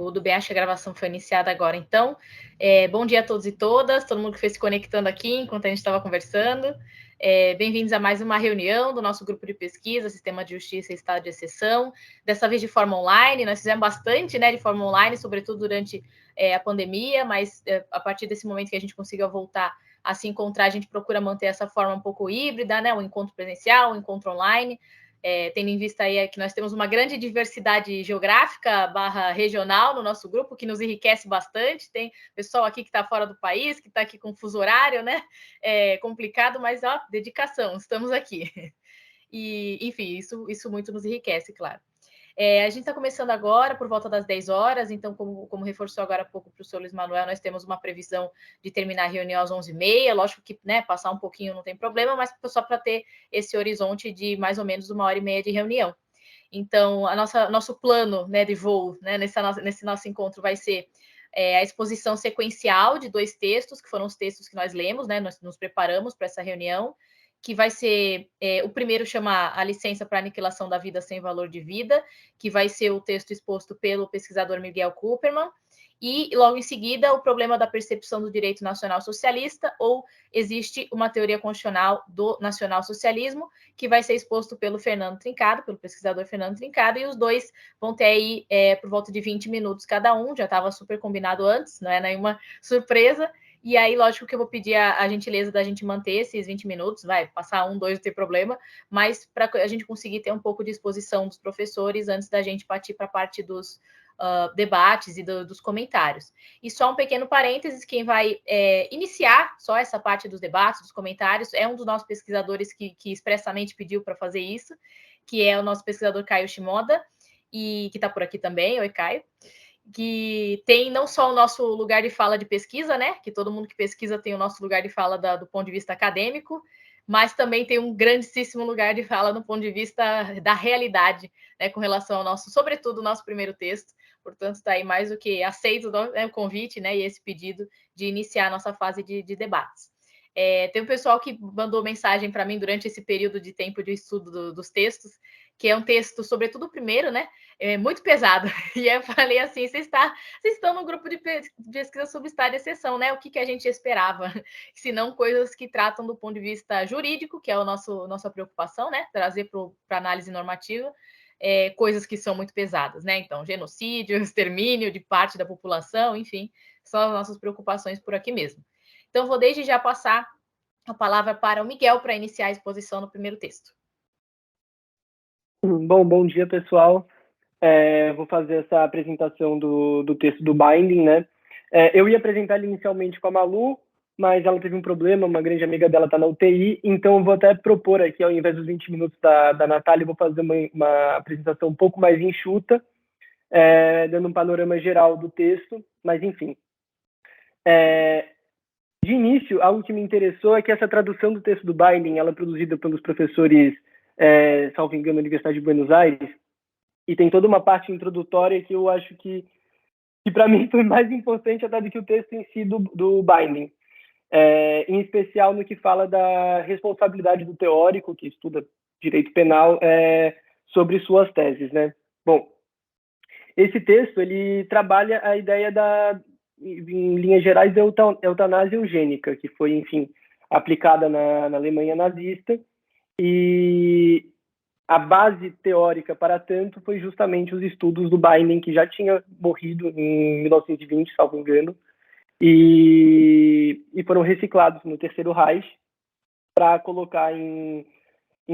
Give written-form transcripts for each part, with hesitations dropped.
Tudo bem, acho que a gravação foi iniciada agora, então. Bom dia a todos e todas, todo mundo que foi se conectando aqui enquanto a gente estava conversando. Bem-vindos a mais uma reunião do nosso grupo de pesquisa, Sistema de Justiça e Estado de Exceção. Dessa vez de forma online, nós fizemos bastante, né, de forma online, sobretudo durante a pandemia, mas a partir desse momento que a gente conseguiu voltar a se encontrar, a gente procura manter essa forma um pouco híbrida, né, um encontro presencial, um encontro online. Tendo em vista aí que nós temos uma grande diversidade geográfica / regional no nosso grupo, que nos enriquece bastante. Tem pessoal aqui que está fora do país, que está aqui com fuso horário, né? É complicado, mas ó, dedicação, estamos aqui. E, enfim, isso muito nos enriquece, claro. A gente está começando agora, por volta das 10 horas, então, como reforçou agora há pouco para o senhor Luiz Manuel, nós temos uma previsão de terminar a reunião às 11h30, lógico que, né, passar um pouquinho não tem problema, mas só para ter esse horizonte de mais ou menos 1h30 de reunião. Então, nosso plano, né, de voo, né, nesse nosso encontro vai ser a exposição sequencial de 2 textos, que foram os textos que nós lemos, né, nós nos preparamos para essa reunião, que vai ser, o primeiro chama A Licença para Aniquilação da Vida Sem Valor de Vida, que vai ser o texto exposto pelo pesquisador Miguel Kupperman, e logo em seguida o problema da percepção do direito nacional socialista, ou existe uma teoria constitucional do nacional-socialismo, que vai ser exposto pelo pesquisador Fernando Trincado, e os dois vão ter aí por volta de 20 minutos cada um, já estava super combinado antes, não é nenhuma surpresa. E aí, lógico que eu vou pedir a gentileza da gente manter esses 20 minutos, vai passar 1, 2, não tem problema, mas para a gente conseguir ter um pouco de exposição dos professores antes da gente partir para a parte dos debates e dos comentários. E só um pequeno parênteses, quem vai iniciar só essa parte dos debates, dos comentários, é um dos nossos pesquisadores que expressamente pediu para fazer isso, que é o nosso pesquisador Caio Shimoda, e que está por aqui também. Oi, Caio. Que tem não só o nosso lugar de fala de pesquisa, né? Que todo mundo que pesquisa tem o nosso lugar de fala do ponto de vista acadêmico, mas também tem um grandíssimo lugar de fala no ponto de vista da realidade, né? Com relação ao nosso, sobretudo, o nosso primeiro texto. Portanto, está aí mais do que aceito, né, o convite, né? E esse pedido de iniciar a nossa fase de debates. Tem um pessoal que mandou mensagem para mim durante esse período de tempo de estudo dos textos, que é um texto, sobretudo o primeiro, né? Muito pesado. E eu falei assim: vocês estão no grupo de pesquisa sobre estado de exceção, né? O que a gente esperava? Se não coisas que tratam do ponto de vista jurídico, que é nossa preocupação, né? Trazer para análise normativa. Coisas que são muito pesadas, né? Então, genocídio, extermínio de parte da população, enfim, são as nossas preocupações por aqui mesmo. Então, vou desde já passar a palavra para o Miguel para iniciar a exposição no primeiro texto. Bom dia, pessoal. Vou fazer essa apresentação do texto do Binding, né? Eu ia apresentar ele inicialmente com a Malu, mas ela teve um problema, uma grande amiga dela está na UTI, então eu vou até propor aqui, ao invés dos 20 minutos da Natália, eu vou fazer uma apresentação um pouco mais enxuta, dando um panorama geral do texto, mas enfim. De início, algo que me interessou é que essa tradução do texto do Binding, ela é produzida pelos professores, salvo engano, da Universidade de Buenos Aires, e tem toda uma parte introdutória que eu acho que para mim foi mais importante até do que o texto em si do Binding. Em especial no que fala da responsabilidade do teórico, que estuda direito penal, sobre suas teses, né? Bom, esse texto, ele trabalha a ideia em linhas gerais, da eutanásia eugênica, que foi, enfim, aplicada na Alemanha nazista, e a base teórica para tanto foi justamente os estudos do Binding, que já tinha morrido em 1920, salvo engano, e foram reciclados no Terceiro Reich para colocar em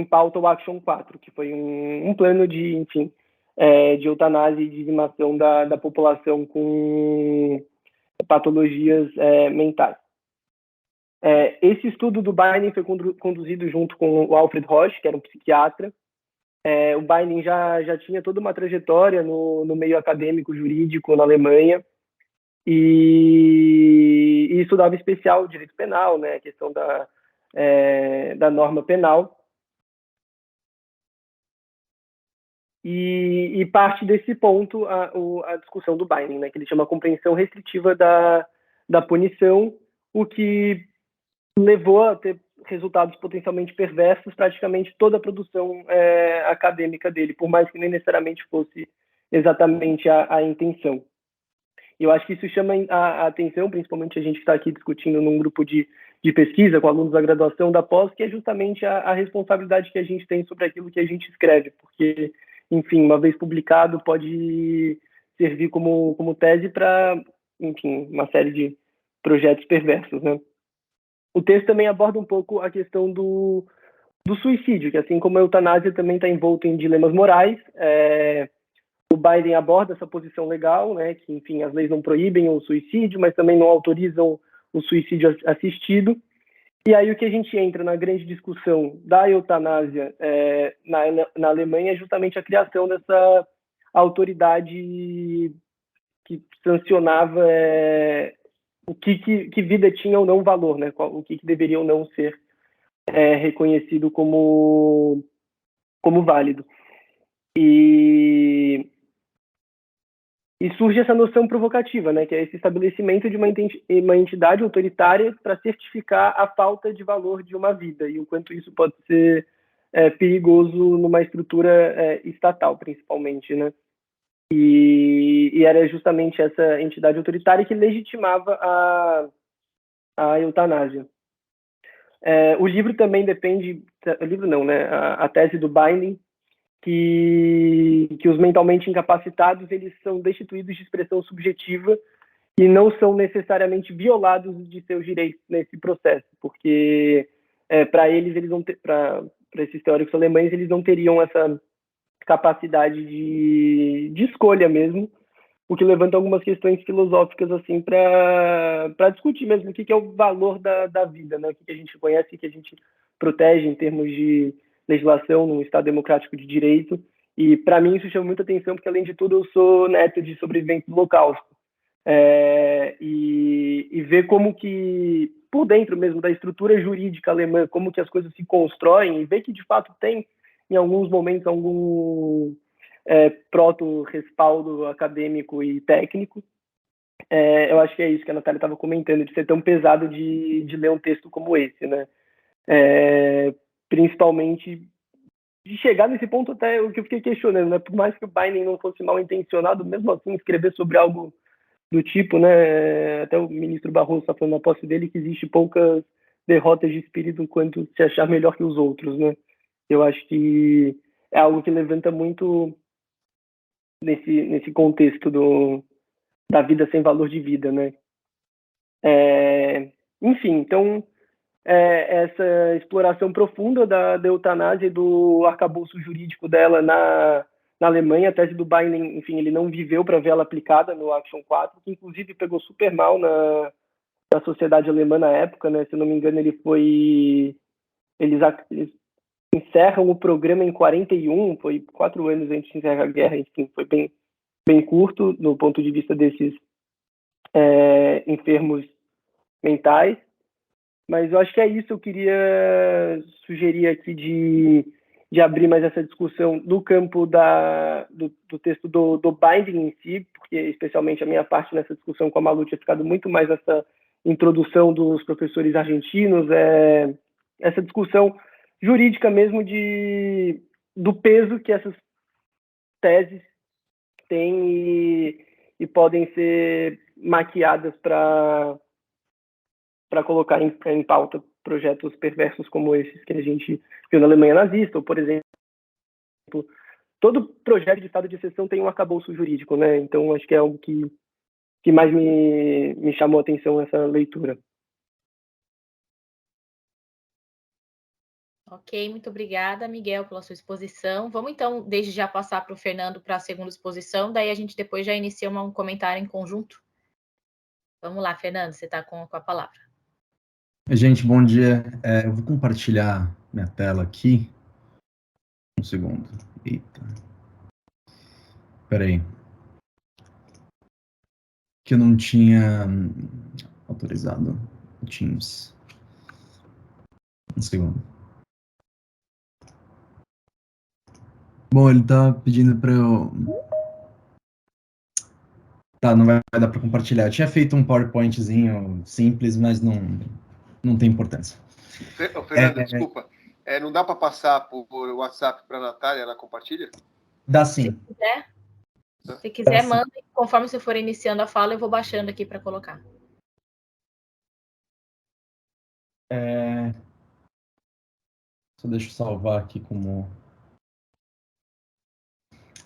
pauta o Action 4, que foi um plano de, enfim, de eutanásia e dizimação da população com patologias mentais. Esse estudo do Binding foi conduzido junto com o Alfred Roche, que era um psiquiatra. O Binding já tinha toda uma trajetória no meio acadêmico jurídico na Alemanha e estudava em especial o direito penal, né, a questão da norma penal. E parte desse ponto a discussão do Binding, né, que ele chama a compreensão restritiva da punição, o que levou a ter resultados potencialmente perversos praticamente toda a produção acadêmica dele, por mais que nem necessariamente fosse exatamente a intenção. E eu acho que isso chama a atenção, principalmente a gente que está aqui discutindo num grupo de pesquisa com alunos da graduação, da pós, que é justamente a responsabilidade que a gente tem sobre aquilo que a gente escreve, porque, enfim, uma vez publicado, pode servir como tese para, enfim, uma série de projetos perversos, né? O texto também aborda um pouco a questão do suicídio, que assim como a eutanásia também está envolto em dilemas morais. O Biden aborda essa posição legal, né, que, enfim, as leis não proíbem o suicídio, mas também não autorizam o suicídio assistido. E aí o que a gente entra na grande discussão da eutanásia na Alemanha é justamente a criação dessa autoridade que sancionava o que vida tinha ou não valor, né, o que deveria ou não ser reconhecido como válido. E surge essa noção provocativa, né, que é esse estabelecimento de uma entidade autoritária para certificar a falta de valor de uma vida e o quanto isso pode ser perigoso numa estrutura estatal, principalmente, né? E era justamente essa entidade autoritária que legitimava a eutanásia. O livro também o livro não, né? A tese do Binding, que os mentalmente incapacitados eles são destituídos de expressão subjetiva e não são necessariamente violados de seus direitos nesse processo, porque para eles não para esses teóricos alemães eles não teriam essa capacidade de escolha mesmo, o que levanta algumas questões filosóficas assim para discutir mesmo o que é o valor da vida, né? O que a gente conhece, o que a gente protege em termos de legislação num Estado democrático de direito. E para mim isso chama muita atenção porque além de tudo eu sou neto de sobreviventes do Holocausto e ver como que por dentro mesmo da estrutura jurídica alemã como que as coisas se constroem e ver que de fato tem em alguns momentos algum proto-respaldo acadêmico e técnico. Eu acho que é isso que a Natália estava comentando, de ser tão pesado de ler um texto como esse, né? Principalmente de chegar nesse ponto até o que eu fiquei questionando, né? Por mais que o Binding não fosse mal intencionado, mesmo assim escrever sobre algo do tipo, né? Até o ministro Barroso está falando na posse dele que existe poucas derrotas de espírito quanto se achar melhor que os outros, né? Eu acho que é algo que levanta muito nesse contexto da vida sem valor de vida, né? Enfim, então, essa exploração profunda da eutanásia e do arcabouço jurídico dela na Alemanha, a tese do Binding, enfim, ele não viveu para ver ela aplicada no Action 4, que inclusive pegou super mal na sociedade alemã na época, né? Se eu não me engano, eles encerram o programa em 41, foi 4 anos antes de encerrar a guerra, enfim, foi bem curto no ponto de vista desses enfermos mentais, mas eu acho que é isso. Eu queria sugerir aqui de abrir mais essa discussão no campo do texto do Binding em si, porque especialmente a minha parte nessa discussão com a Malu tinha ficado muito mais essa introdução dos professores argentinos, essa discussão jurídica mesmo do peso que essas teses têm e podem ser maquiadas para colocar em pauta projetos perversos como esses que a gente viu na Alemanha nazista, ou, por exemplo, todo projeto de estado de exceção tem um arcabouço jurídico, né? Então, acho que é algo que mais me chamou a atenção essa leitura. Ok, muito obrigada, Miguel, pela sua exposição. Vamos, então, desde já passar para o Fernando para a segunda exposição, daí a gente depois já inicia um comentário em conjunto. Vamos lá, Fernando, você está com a palavra. Gente, bom dia. Eu vou compartilhar minha tela aqui. Um segundo. Eita. Espera aí. Que eu não tinha autorizado o Teams. Um segundo. Bom, ele tá pedindo para eu... Tá, não vai dar para compartilhar. Eu tinha feito um PowerPointzinho simples, mas não tem importância. Fernando, desculpa. Não dá para passar por WhatsApp para a Natália, ela compartilha? Dá sim. Se quiser. Se quiser, manda. Conforme você for iniciando a fala, eu vou baixando aqui para colocar. Só deixa eu salvar aqui como...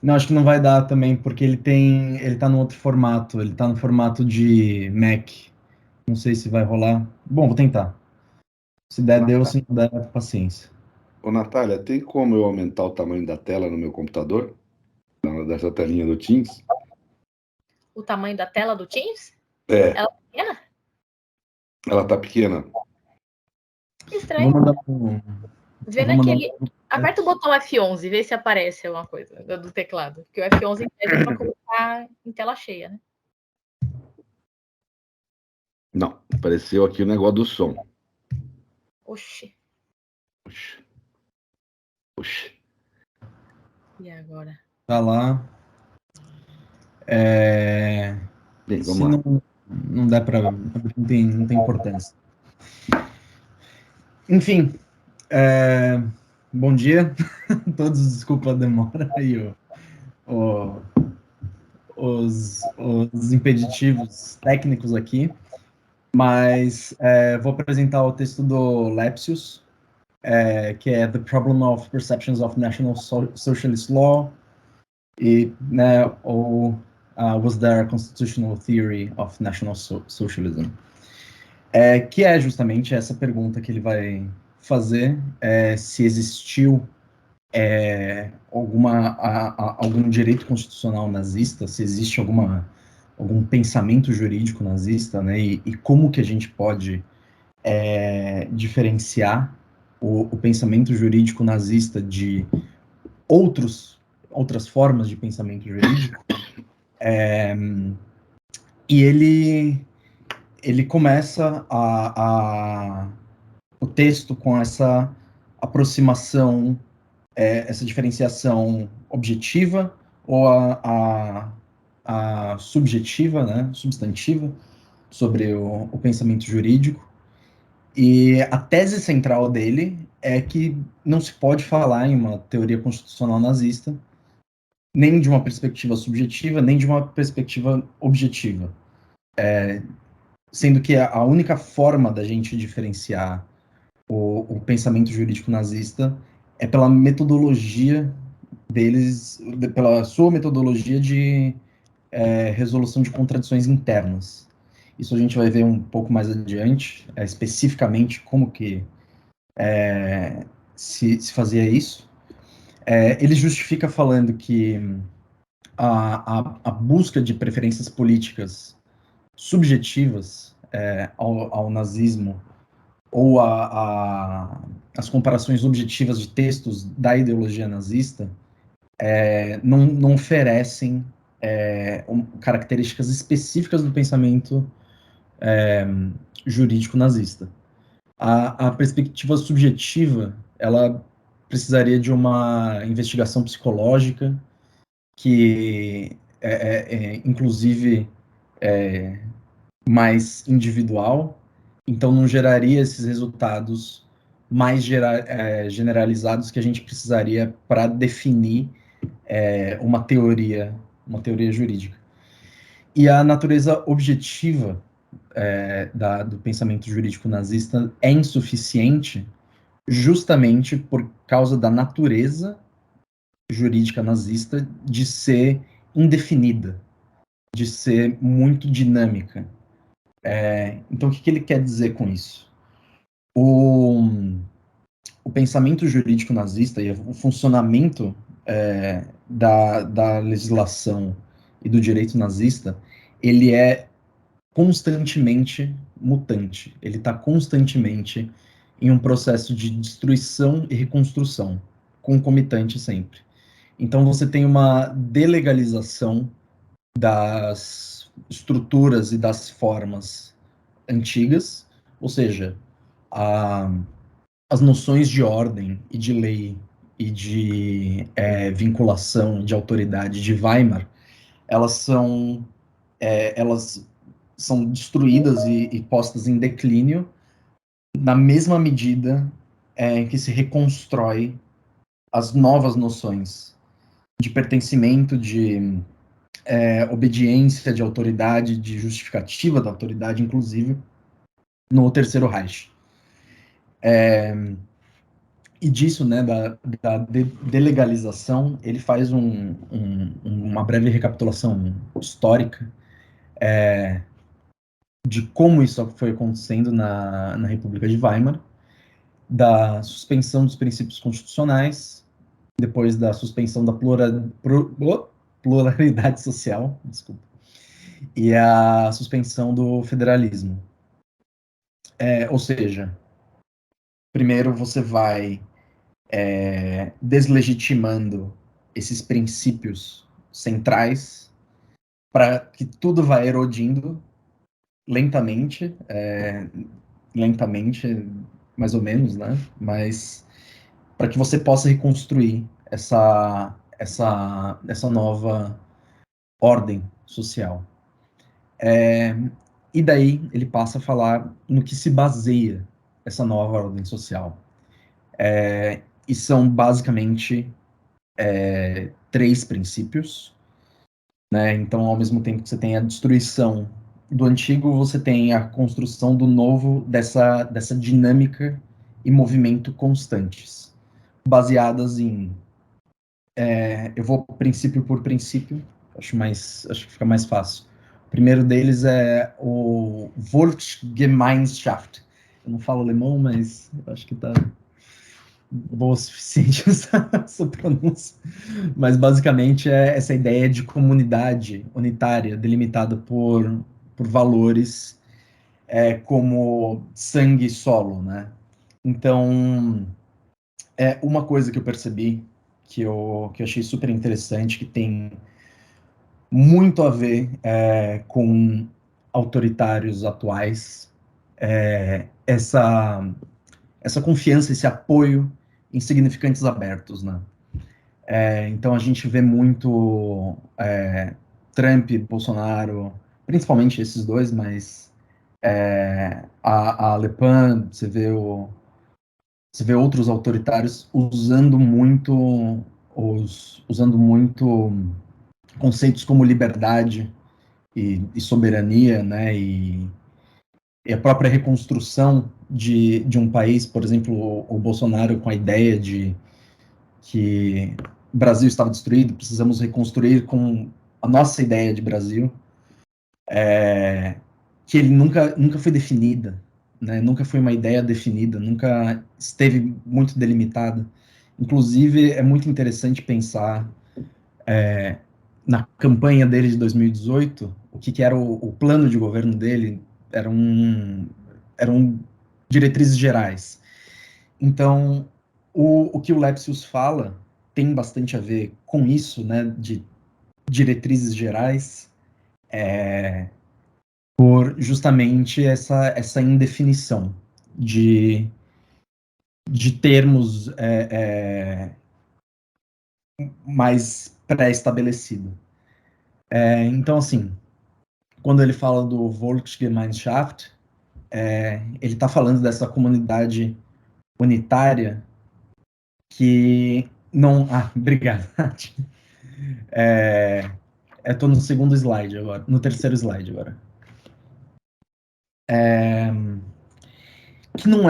Não, acho que não vai dar também, porque ele tá no outro formato, ele tá no formato de Mac. Não sei se vai rolar. Bom, vou tentar. Se der, deu, se não der, paciência. Ô, Natália, tem como eu aumentar o tamanho da tela no meu computador? Dessa telinha do Teams? O tamanho da tela do Teams? É. Ela é pequena? Ela tá pequena. Que estranho. Vou mandar um... Vendo aquele... Aperta o botão F11 e vê se aparece alguma coisa do teclado. Porque o F11 em tese é para colocar em tela cheia, né? Não, apareceu aqui o negócio do som. Oxi. Oxi. E agora? Tá lá. Bem, Se vamos lá. não der para... Não tem importância. Enfim, bom dia. Todos, desculpa a demora aí, os impeditivos técnicos aqui, mas vou apresentar o texto do Lepsius, que é The Problem of Perceptions of National Socialist Law, e, né, Was There a Constitutional Theory of National Socialism? Que é justamente essa pergunta que ele vai fazer, se existiu algum direito constitucional nazista, se existe algum pensamento jurídico nazista, né, e como que a gente pode diferenciar o pensamento jurídico nazista de outras formas de pensamento jurídico. E ele começa o texto com essa aproximação, essa diferenciação objetiva ou a subjetiva, né, substantiva, sobre o pensamento jurídico. E a tese central dele é que não se pode falar em uma teoria constitucional nazista nem de uma perspectiva subjetiva, nem de uma perspectiva objetiva. Sendo que a única forma da gente diferenciar o pensamento jurídico nazista é pela metodologia deles, pela sua metodologia de resolução de contradições internas. Isso a gente vai ver um pouco mais adiante, especificamente como que se fazia isso. Ele justifica falando que a busca de preferências políticas subjetivas ao nazismo ou as comparações objetivas de textos da ideologia nazista não oferecem características específicas do pensamento jurídico nazista. A perspectiva subjetiva, ela precisaria de uma investigação psicológica que inclusive mais individual, então não geraria esses resultados mais generalizados que a gente precisaria para definir uma teoria jurídica. E a natureza objetiva do pensamento jurídico nazista é insuficiente justamente por causa da natureza jurídica nazista de ser indefinida, de ser muito dinâmica. Então, o que ele quer dizer com isso? O pensamento jurídico nazista e o funcionamento da legislação e do direito nazista, ele é constantemente mutante. Ele está constantemente em um processo de destruição e reconstrução, concomitante sempre. Então, você tem uma delegalização das estruturas e das formas antigas, ou seja, as noções de ordem e de lei e de vinculação, de autoridade de Weimar, elas são destruídas e postas em declínio na mesma medida em que se reconstrói as novas noções de pertencimento, de obediência de autoridade, de justificativa da autoridade, inclusive, no Terceiro Reich. E disso, né, da delegalização, ele faz uma breve recapitulação histórica de como isso foi acontecendo na República de Weimar, da suspensão dos princípios constitucionais, depois da suspensão da pluralidade social, desculpa, e a suspensão do federalismo. Ou seja, primeiro você vai deslegitimando esses princípios centrais para que tudo vai erodindo lentamente, mais ou menos, né? Mas para que você possa reconstruir essa nova ordem social. E daí ele passa a falar no que se baseia essa nova ordem social. E são basicamente 3 princípios, né? Então, ao mesmo tempo que você tem a destruição do antigo, você tem a construção do novo, dessa dinâmica e movimento constantes, baseadas em... eu vou princípio por princípio, acho que fica mais fácil. O primeiro deles é o Volksgemeinschaft. Eu não falo alemão, mas eu acho que tá boa o suficiente essa pronúncia. Mas basicamente é essa ideia de comunidade unitária, delimitada por valores como sangue e solo, né? Então, uma coisa que eu percebi, que eu achei super interessante, que tem muito a ver com autoritários atuais, essa confiança, esse apoio em significantes abertos, né? Então a gente vê muito Trump, Bolsonaro, principalmente esses dois, mas a Le Pen, você vê outros autoritários usando muito conceitos como liberdade e soberania, né? E a própria reconstrução de um país, por exemplo, o Bolsonaro com a ideia de que o Brasil estava destruído, precisamos reconstruir com a nossa ideia de Brasil, que ele nunca foi definida, né? Nunca foi uma ideia definida, nunca esteve muito delimitada. Inclusive, é muito interessante pensar na campanha dele de 2018, o que era o plano de governo dele, eram diretrizes gerais. Então, o que o Lepsius fala tem bastante a ver com isso, né, de diretrizes gerais, por justamente essa indefinição de termos mais pré-estabelecido. Então, assim, quando ele fala do Volksgemeinschaft, ele está falando dessa comunidade unitária que não... obrigado, Nath. Eu estou no segundo slide agora, no terceiro slide agora. Que não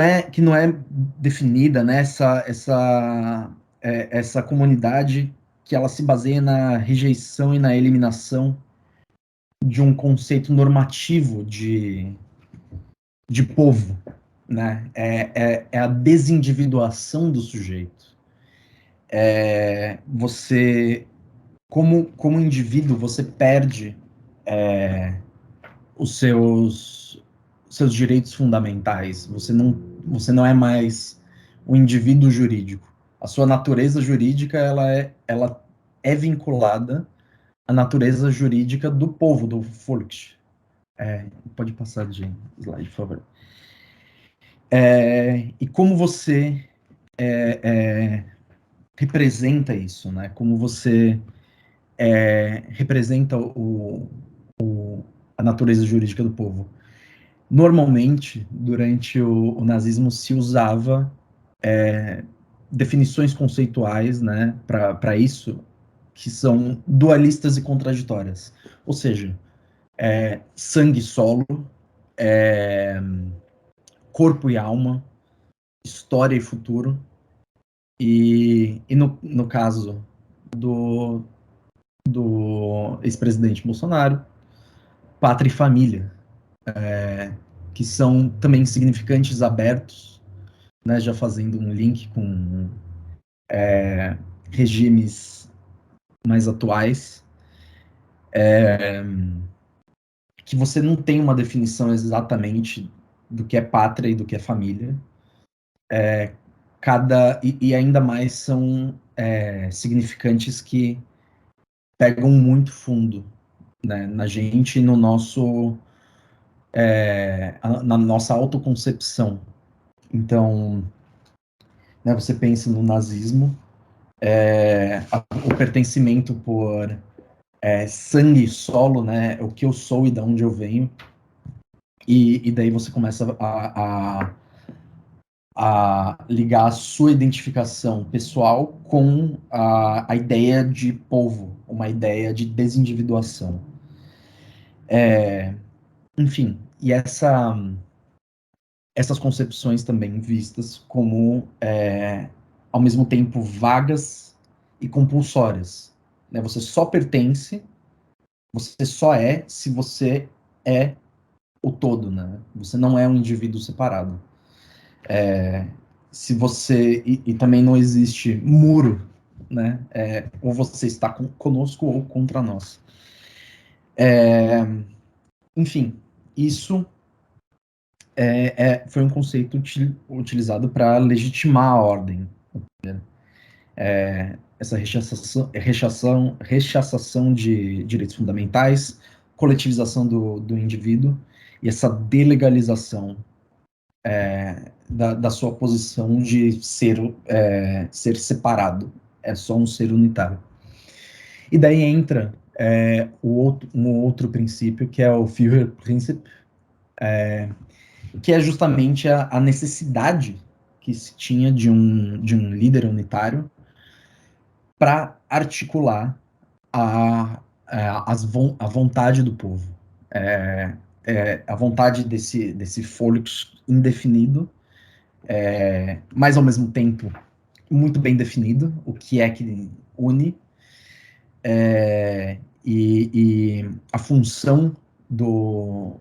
é definida, né, essa comunidade que ela se baseia na rejeição e na eliminação de um conceito normativo de povo, né? É a desindividuação do sujeito. Você, como indivíduo, você perde os seus direitos fundamentais. Você não é mais um indivíduo jurídico. A sua natureza jurídica ela é vinculada à natureza jurídica do povo, do Volk. Pode passar de slide, por favor. E como você representa isso, né? Como você representa a natureza jurídica do povo. Normalmente, durante o nazismo, se usava definições conceituais, né, para isso, que são dualistas e contraditórias. Ou seja, sangue e solo, corpo e alma, história e futuro, e no caso do ex-presidente Bolsonaro, pátria e família, que são também significantes abertos, né, já fazendo um link com regimes mais atuais, que você não tem uma definição exatamente do que é pátria e do que é família. E ainda mais são significantes que pegam muito fundo, né, na gente e no nosso na nossa autoconcepção. Então, né, você pensa no nazismo, o pertencimento por sangue solo, né, o que eu sou e de onde eu venho, e daí você começa a ligar a sua identificação pessoal com a ideia de povo, uma ideia de desindividuação. Enfim, e essas concepções também vistas como, ao mesmo tempo, vagas e compulsórias. Né? Você só pertence, você só é se você é o todo, né? Você não é um indivíduo separado. Se você... E também não existe muro, né? Ou você está conosco ou contra nós. Enfim, isso foi um conceito utilizado para legitimar a ordem. Essa rechaçação de direitos fundamentais, coletivização do indivíduo e essa delegalização da sua posição de ser separado, é só um ser unitário. E daí entra um outro princípio, que é o Führerprinzip, que é justamente a necessidade que se tinha de um líder unitário para articular a vontade do povo, a vontade desse Volks indefinido, mas ao mesmo tempo muito bem definido, o que é que une, e a função do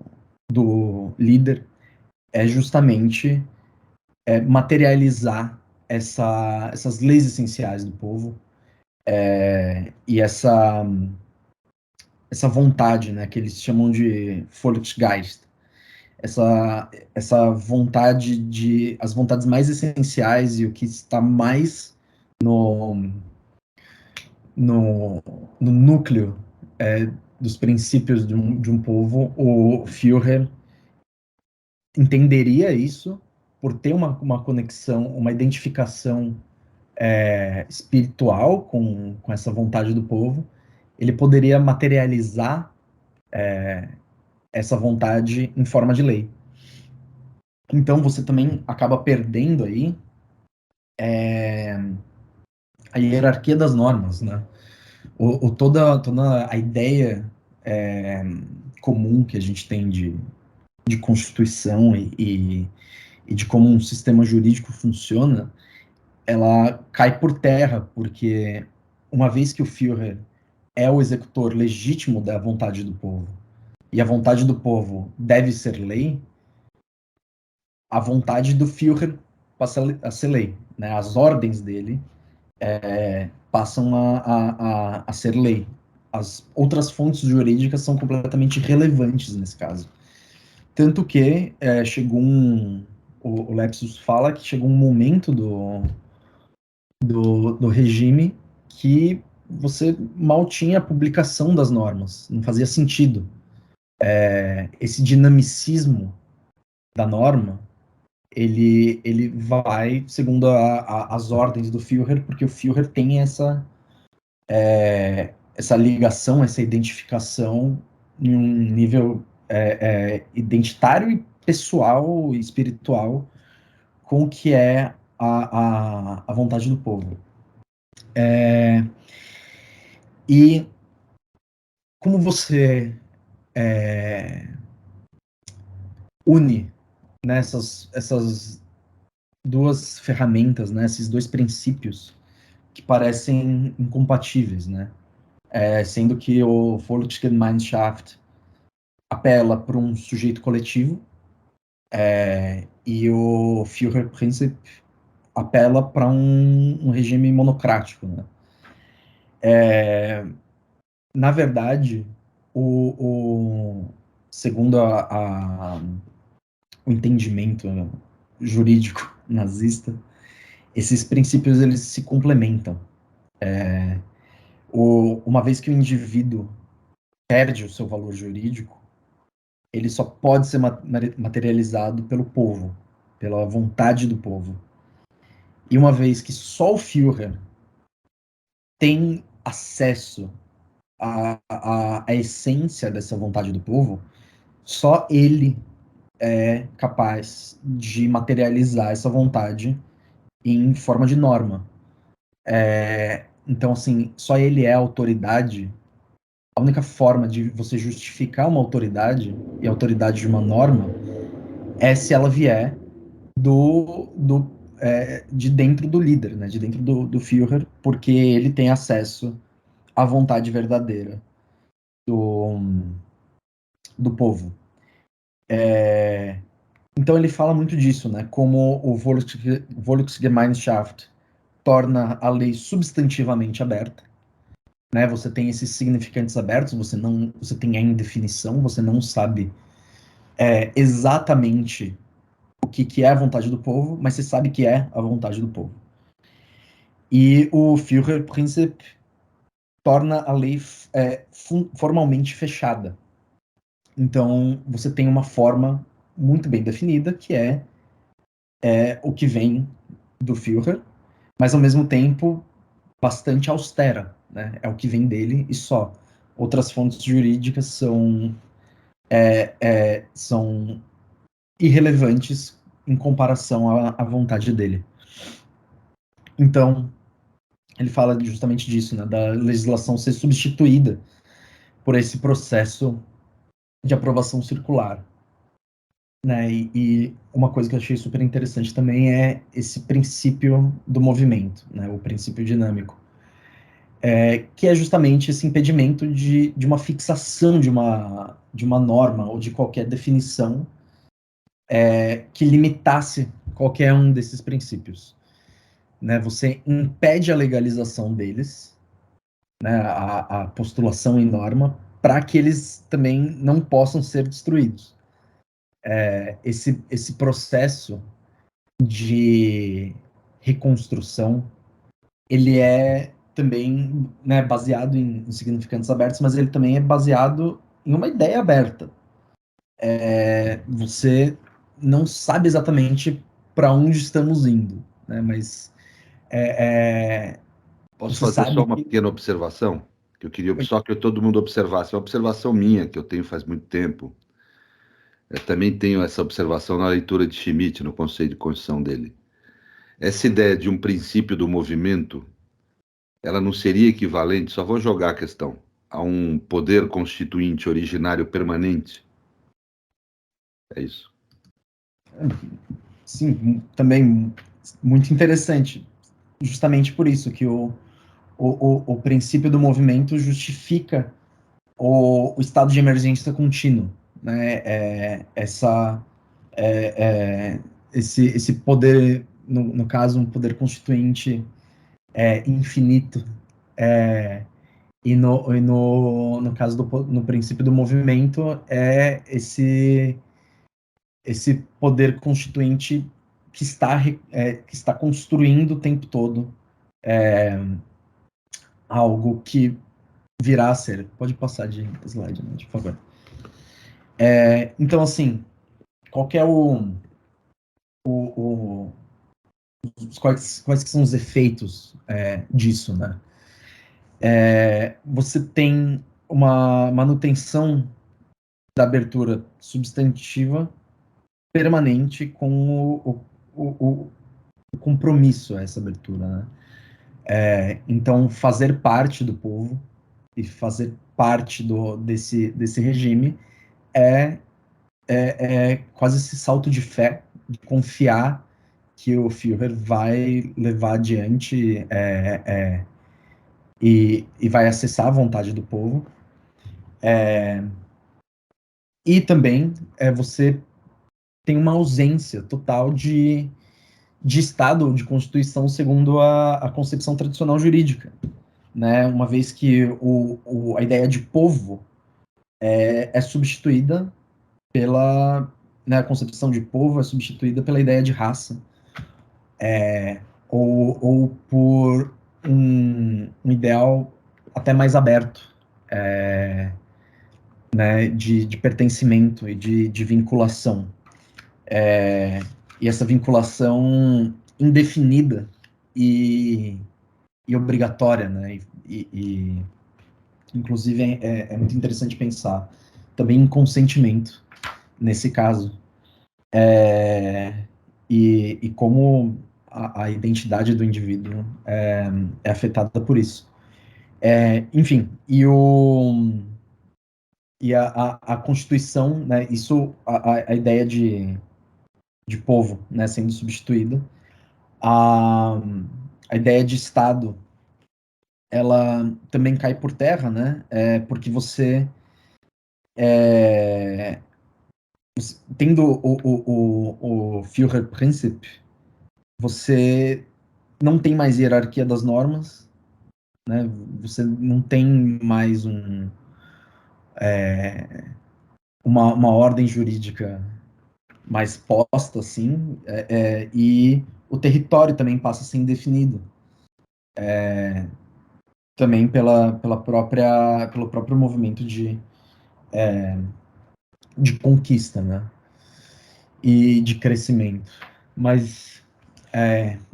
líder é justamente materializar essas leis essenciais do povo, e essa vontade, né, que eles chamam de Volksgeist, essa vontade as vontades mais essenciais e o que está mais no núcleo dos princípios de um povo. O Führer entenderia isso por ter uma conexão, uma identificação espiritual com essa vontade do povo. Ele poderia materializar essa vontade em forma de lei. Então você também acaba perdendo aí a hierarquia das normas, né? Toda a ideia comum que a gente tem de Constituição e de como um sistema jurídico funciona, ela cai por terra, porque uma vez que o Führer é o executor legítimo da vontade do povo, e a vontade do povo deve ser lei, a vontade do Führer passa a ser lei, né? As ordens dele passam a ser lei. As outras fontes jurídicas são completamente irrelevantes nesse caso. Tanto que chegou o Lepsius fala que chegou um momento do regime que você mal tinha a publicação das normas, não fazia sentido. Esse dinamicismo da norma, ele vai segundo as ordens do Führer, porque o Führer tem essa ligação, essa identificação em um nível identitário e pessoal e espiritual com o que é a vontade do povo. E como você une, né, essas duas ferramentas, né, esses dois princípios que parecem incompatíveis, né? Sendo que o Volksgemeinschaft apela para um sujeito coletivo e o Führerprinzip apela para um regime monocrático, né? Na verdade, segundo o entendimento jurídico nazista, esses princípios eles se complementam. Uma vez que o indivíduo perde o seu valor jurídico, ele só pode ser materializado pelo povo, pela vontade do povo. E uma vez que só o Führer tem acesso à essência dessa vontade do povo, só ele é capaz de materializar essa vontade em forma de norma. Então, assim, só ele é autoridade. A única forma de você justificar uma autoridade, e a autoridade de uma norma, é se ela vier de dentro do líder, né? De dentro do Führer, porque ele tem acesso à vontade verdadeira do povo. Então ele fala muito disso, né? Como o Volksgemeinschaft torna a lei substantivamente aberta, né? Você tem esses significantes abertos, você tem a indefinição, você não sabe exatamente o que é a vontade do povo, mas você sabe que é a vontade do povo. E o Führerprinzip torna a lei formalmente fechada. Então, você tem uma forma muito bem definida, que é o que vem do Führer, mas ao mesmo tempo bastante austera, né? É o que vem dele e só. Outras fontes jurídicas são irrelevantes em comparação à vontade dele. Então, ele fala justamente disso, né? Da legislação ser substituída por esse processo de aprovação circular. Né? E uma coisa que eu achei super interessante também é esse princípio do movimento, né? O princípio dinâmico, que é justamente esse impedimento de uma fixação de uma norma ou de qualquer definição que limitasse qualquer um desses princípios. Né? Você impede a legalização deles, né? A postulação em norma, para que eles também não possam ser destruídos. Esse processo de reconstrução, ele é também, né, baseado em significantes abertos, mas ele também é baseado em uma ideia aberta. Você não sabe exatamente para onde estamos indo, né, mas Posso você fazer só sabe uma que... pequena observação? Que eu queria só que todo mundo observasse. É uma observação minha, que eu tenho faz muito tempo. Eu também tenho essa observação na leitura de Schmitt, no conceito de construção dele. Essa ideia de um princípio do movimento, ela não seria equivalente, só vou jogar a questão, a um poder constituinte originário permanente? É isso. Sim, também muito interessante. Justamente por isso que o princípio do movimento justifica o estado de emergência contínuo, né? Esse poder, no caso, um poder constituinte infinito, no caso no princípio do movimento, esse poder constituinte que está construindo o tempo todo algo que virá a ser. Pode passar de slide, né, por favor. Então, assim, qual que é quais que são os efeitos disso, né? Você tem uma manutenção da abertura substantiva permanente com o compromisso a essa abertura, né? Então, fazer parte do povo e fazer parte desse regime é quase esse salto de fé, de confiar que o Führer vai levar adiante e vai acessar a vontade do povo. E também você tem uma ausência total de Estado, de Constituição, segundo a concepção tradicional jurídica, né? Uma vez que a ideia de povo é substituída pela, né, a concepção de povo é substituída pela ideia de raça, ou por um ideal até mais aberto, né, de pertencimento e de vinculação. E essa vinculação indefinida e obrigatória, né? Inclusive, é muito interessante pensar também em consentimento nesse caso. E como a identidade do indivíduo é afetada por isso. Enfim, a Constituição, né, isso, a ideia de povo, né, sendo substituída, a ideia de Estado, ela também cai por terra, né, porque tendo o Führerprinzip, você não tem mais hierarquia das normas, né, você não tem mais uma ordem jurídica mais posta, assim, e o território também passa a ser indefinido. Também pelo próprio movimento de conquista, né? E de crescimento. Mas,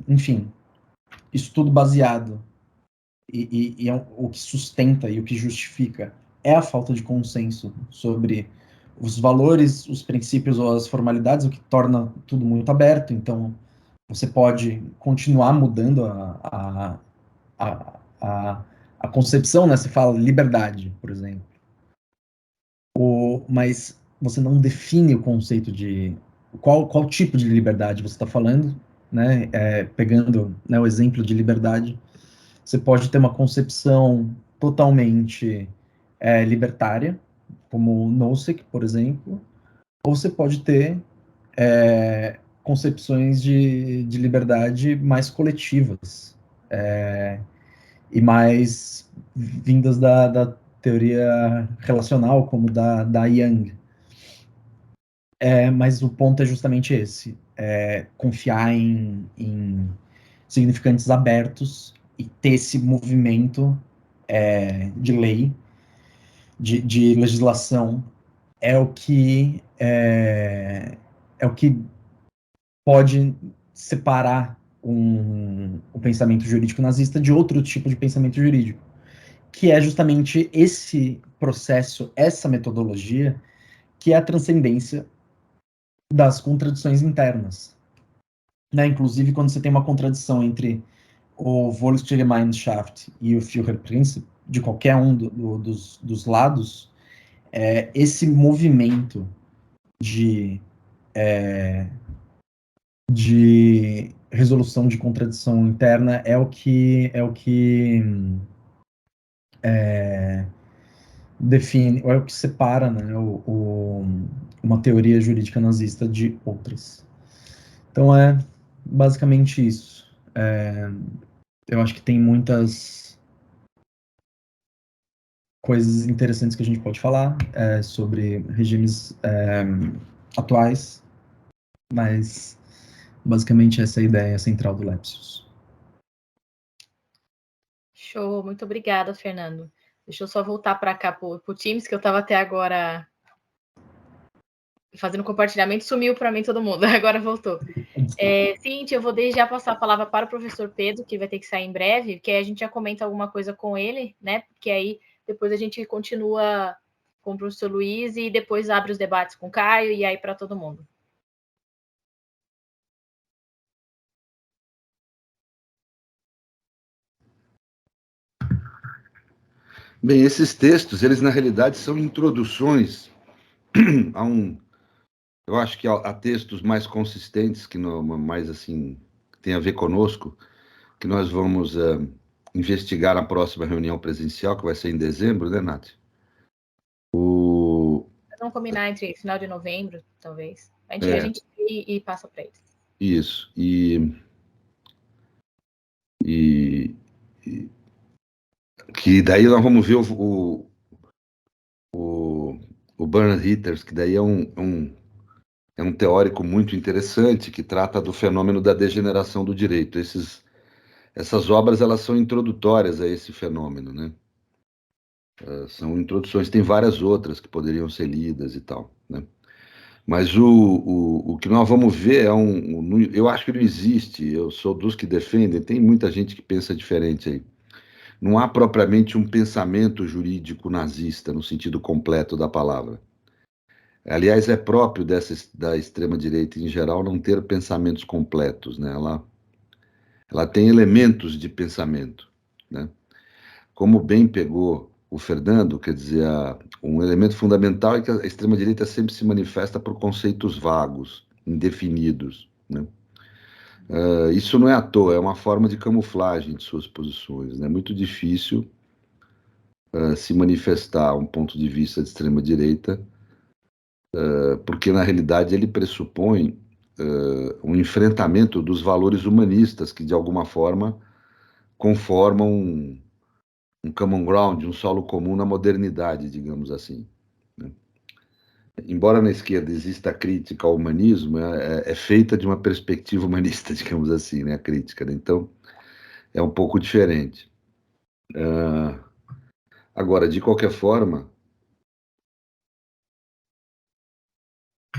enfim, isso tudo baseado e o que sustenta e o que justifica é a falta de consenso sobre os valores, os princípios ou as formalidades, o que torna tudo muito aberto. Então, você pode continuar mudando a concepção, né? Você fala liberdade, por exemplo. Mas você não define o conceito de qual tipo de liberdade você está falando, né? Pegando, né, o exemplo de liberdade, você pode ter uma concepção totalmente libertária, como o Nozick, por exemplo, ou você pode ter concepções de liberdade mais coletivas e mais vindas da teoria relacional, como da Young. Mas o ponto é justamente esse: confiar em significantes abertos e ter esse movimento de lei, de legislação, é o que pode separar o pensamento jurídico nazista de outro tipo de pensamento jurídico, que é justamente esse processo, essa metodologia, que é a transcendência das contradições internas. Né? Inclusive, quando você tem uma contradição entre o Volksgemeinschaft e o Führerprinzip, de qualquer um dos lados, esse movimento de resolução de contradição interna é o que define, ou é o que separa, né, uma teoria jurídica nazista de outras. Então é basicamente isso. Eu acho que tem muitas coisas interessantes que a gente pode falar sobre regimes atuais, mas basicamente essa é a ideia central do Lepsius. Show, muito obrigada, Fernando. Deixa eu só voltar para cá, para o Teams, que eu estava até agora fazendo compartilhamento, sumiu para mim todo mundo, agora voltou. Cíntia, eu vou desde já passar a palavra para o professor Pedro, que vai ter que sair em breve, que aí a gente já comenta alguma coisa com ele, né? Porque aí depois a gente continua com o professor Luiz e depois abre os debates com o Caio e aí para todo mundo. Bem, esses textos, eles na realidade são introduções a eu acho que há textos mais consistentes, que não, mais assim, tem a ver conosco, que nós vamos investigar na próxima reunião presencial, que vai ser em dezembro, né, Nath? Vamos combinar entre final de novembro, talvez. A gente e passa para eles. Isso. Que daí nós vamos ver o Bernard Hitters, que daí é um teórico muito interessante, que trata do fenômeno da degeneração do direito. Essas obras, elas são introdutórias a esse fenômeno, né? São introduções, tem várias outras que poderiam ser lidas e tal, né? Mas o que nós vamos ver eu acho que não existe, eu sou dos que defendem, tem muita gente que pensa diferente aí. Não há propriamente um pensamento jurídico nazista, no sentido completo da palavra. Aliás, é próprio da extrema-direita, em geral, não ter pensamentos completos, né? Ela tem elementos de pensamento, né? Como bem pegou o Fernando, quer dizer, um elemento fundamental é que a extrema-direita sempre se manifesta por conceitos vagos, indefinidos, né? Isso não é à toa, é uma forma de camuflagem de suas posições, né? É muito difícil se manifestar um ponto de vista de extrema-direita, porque na realidade ele pressupõe um enfrentamento dos valores humanistas que de alguma forma conformam um common ground, um solo comum na modernidade, digamos assim, né? Embora na esquerda exista a crítica ao humanismo, é feita de uma perspectiva humanista, digamos assim, né, a crítica, né? Então é um pouco diferente. Agora, de qualquer forma,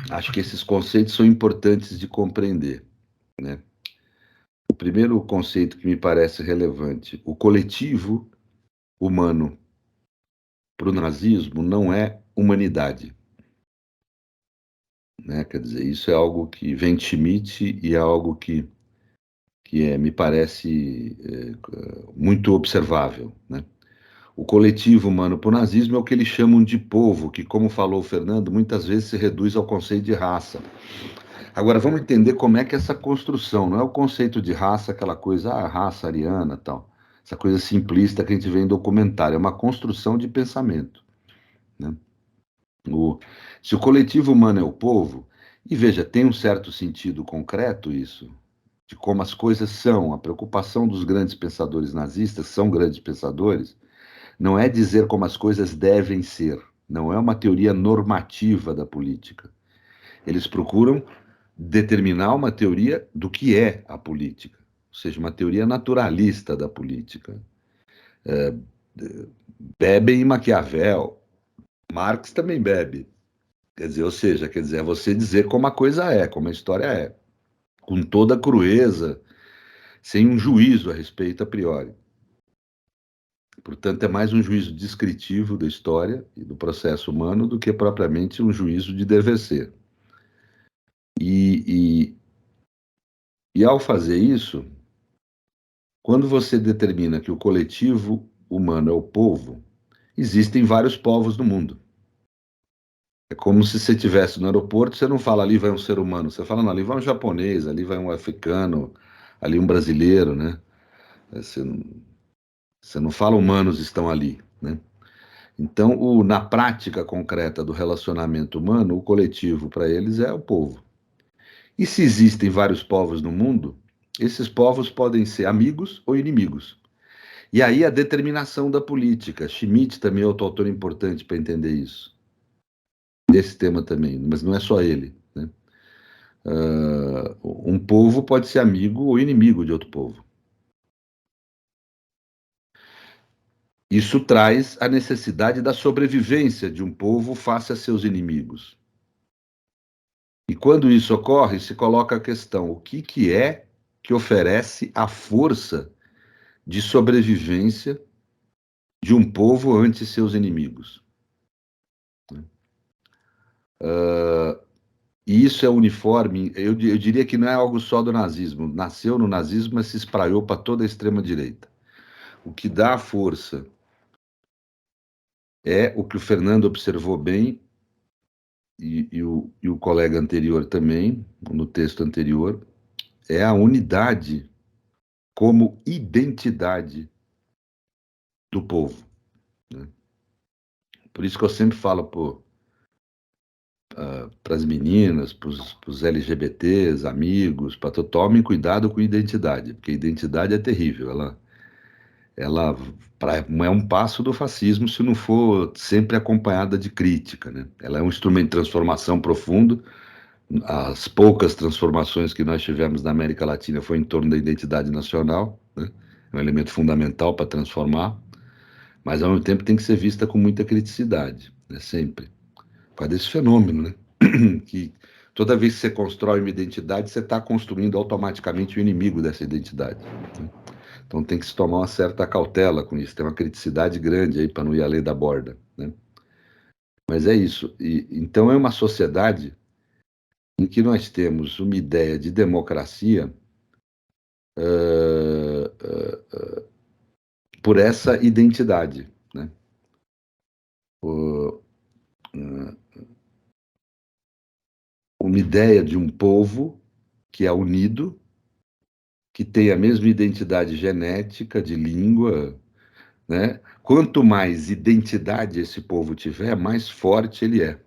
acho que esses conceitos são importantes de compreender, né? O primeiro conceito que me parece relevante, o coletivo humano para o nazismo não é humanidade, né? Quer dizer, isso é algo que vem de Schmitt e é algo que me parece muito observável, né? O coletivo humano para o nazismo é o que eles chamam de povo, que, como falou o Fernando, muitas vezes se reduz ao conceito de raça. Agora, vamos entender como é que essa construção, não é o conceito de raça, aquela coisa, raça ariana tal, essa coisa simplista que a gente vê em documentário, é uma construção de pensamento, né? Se o coletivo humano é o povo, e veja, tem um certo sentido concreto isso, de como as coisas são, a preocupação dos grandes pensadores nazistas, são grandes pensadores, não é dizer como as coisas devem ser, não é uma teoria normativa da política. Eles procuram determinar uma teoria do que é a política, ou seja, uma teoria naturalista da política. Bebem em Maquiavel, Marx também bebe. Quer dizer, é você dizer como a coisa é, como a história é, com toda a crueza, sem um juízo a respeito a priori. Portanto, é mais um juízo descritivo da história e do processo humano do que propriamente um juízo de dever ser. E ao fazer isso, quando você determina que o coletivo humano é o povo, existem vários povos no mundo. É como se você estivesse no aeroporto, você não fala ali vai um ser humano, você fala não, ali vai um japonês, ali vai um africano, ali um brasileiro, né? Você não fala humanos estão ali, né? Então, na prática concreta do relacionamento humano, o coletivo para eles é o povo. E se existem vários povos no mundo, esses povos podem ser amigos ou inimigos. E aí a determinação da política. Schmitt também é outro autor importante para entender isso. Desse tema também, mas não é só ele, né? Um povo pode ser amigo ou inimigo de outro povo. Isso traz a necessidade da sobrevivência de um povo face a seus inimigos. E quando isso ocorre, se coloca a questão: o que é que oferece a força de sobrevivência de um povo ante seus inimigos? E isso é uniforme, eu diria que não é algo só do nazismo. Nasceu no nazismo, mas se espraiou para toda a extrema-direita. O que dá a força é o que o Fernando observou bem, e o colega anterior também, no texto anterior, é a unidade como identidade do povo, né? Por isso que eu sempre falo para as meninas, para os LGBTs, amigos, tomem cuidado com identidade, porque identidade é terrível, ela é um passo do fascismo se não for sempre acompanhada de crítica, né? Ela é um instrumento de transformação profundo. As poucas transformações que nós tivemos na América Latina foi em torno da identidade nacional, né? É um elemento fundamental para transformar, mas ao mesmo tempo tem que ser vista com muita criticidade, né? Sempre. Por causa desse fenômeno, né? Que toda vez que você constrói uma identidade, você está construindo automaticamente o inimigo dessa identidade, né? Então tem que se tomar uma certa cautela com isso, tem uma criticidade grande aí para não ir além da borda, né? Mas é isso. Então é uma sociedade em que nós temos uma ideia de democracia por essa identidade, né? Uma ideia de um povo que é unido, que tem a mesma identidade genética, de língua, né? Quanto mais identidade esse povo tiver, mais forte ele é,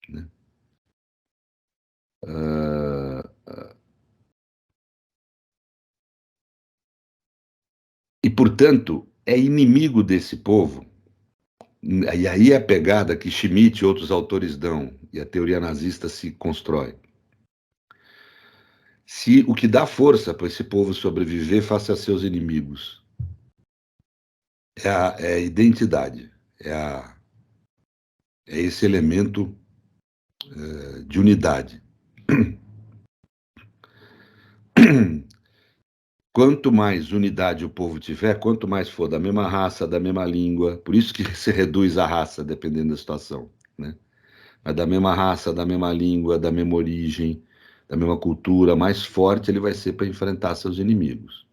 né? E, portanto, é inimigo desse povo. E aí é a pegada que Schmitt e outros autores dão, e a teoria nazista se constrói. Se o que dá força para esse povo sobreviver face a seus inimigos é a identidade, é esse elemento de unidade. Quanto mais unidade o povo tiver, quanto mais for da mesma raça, da mesma língua, por isso que se reduz a raça, dependendo da situação, né? Mas da mesma raça, da mesma língua, da mesma origem, da mesma cultura, mais forte ele vai ser para enfrentar seus inimigos.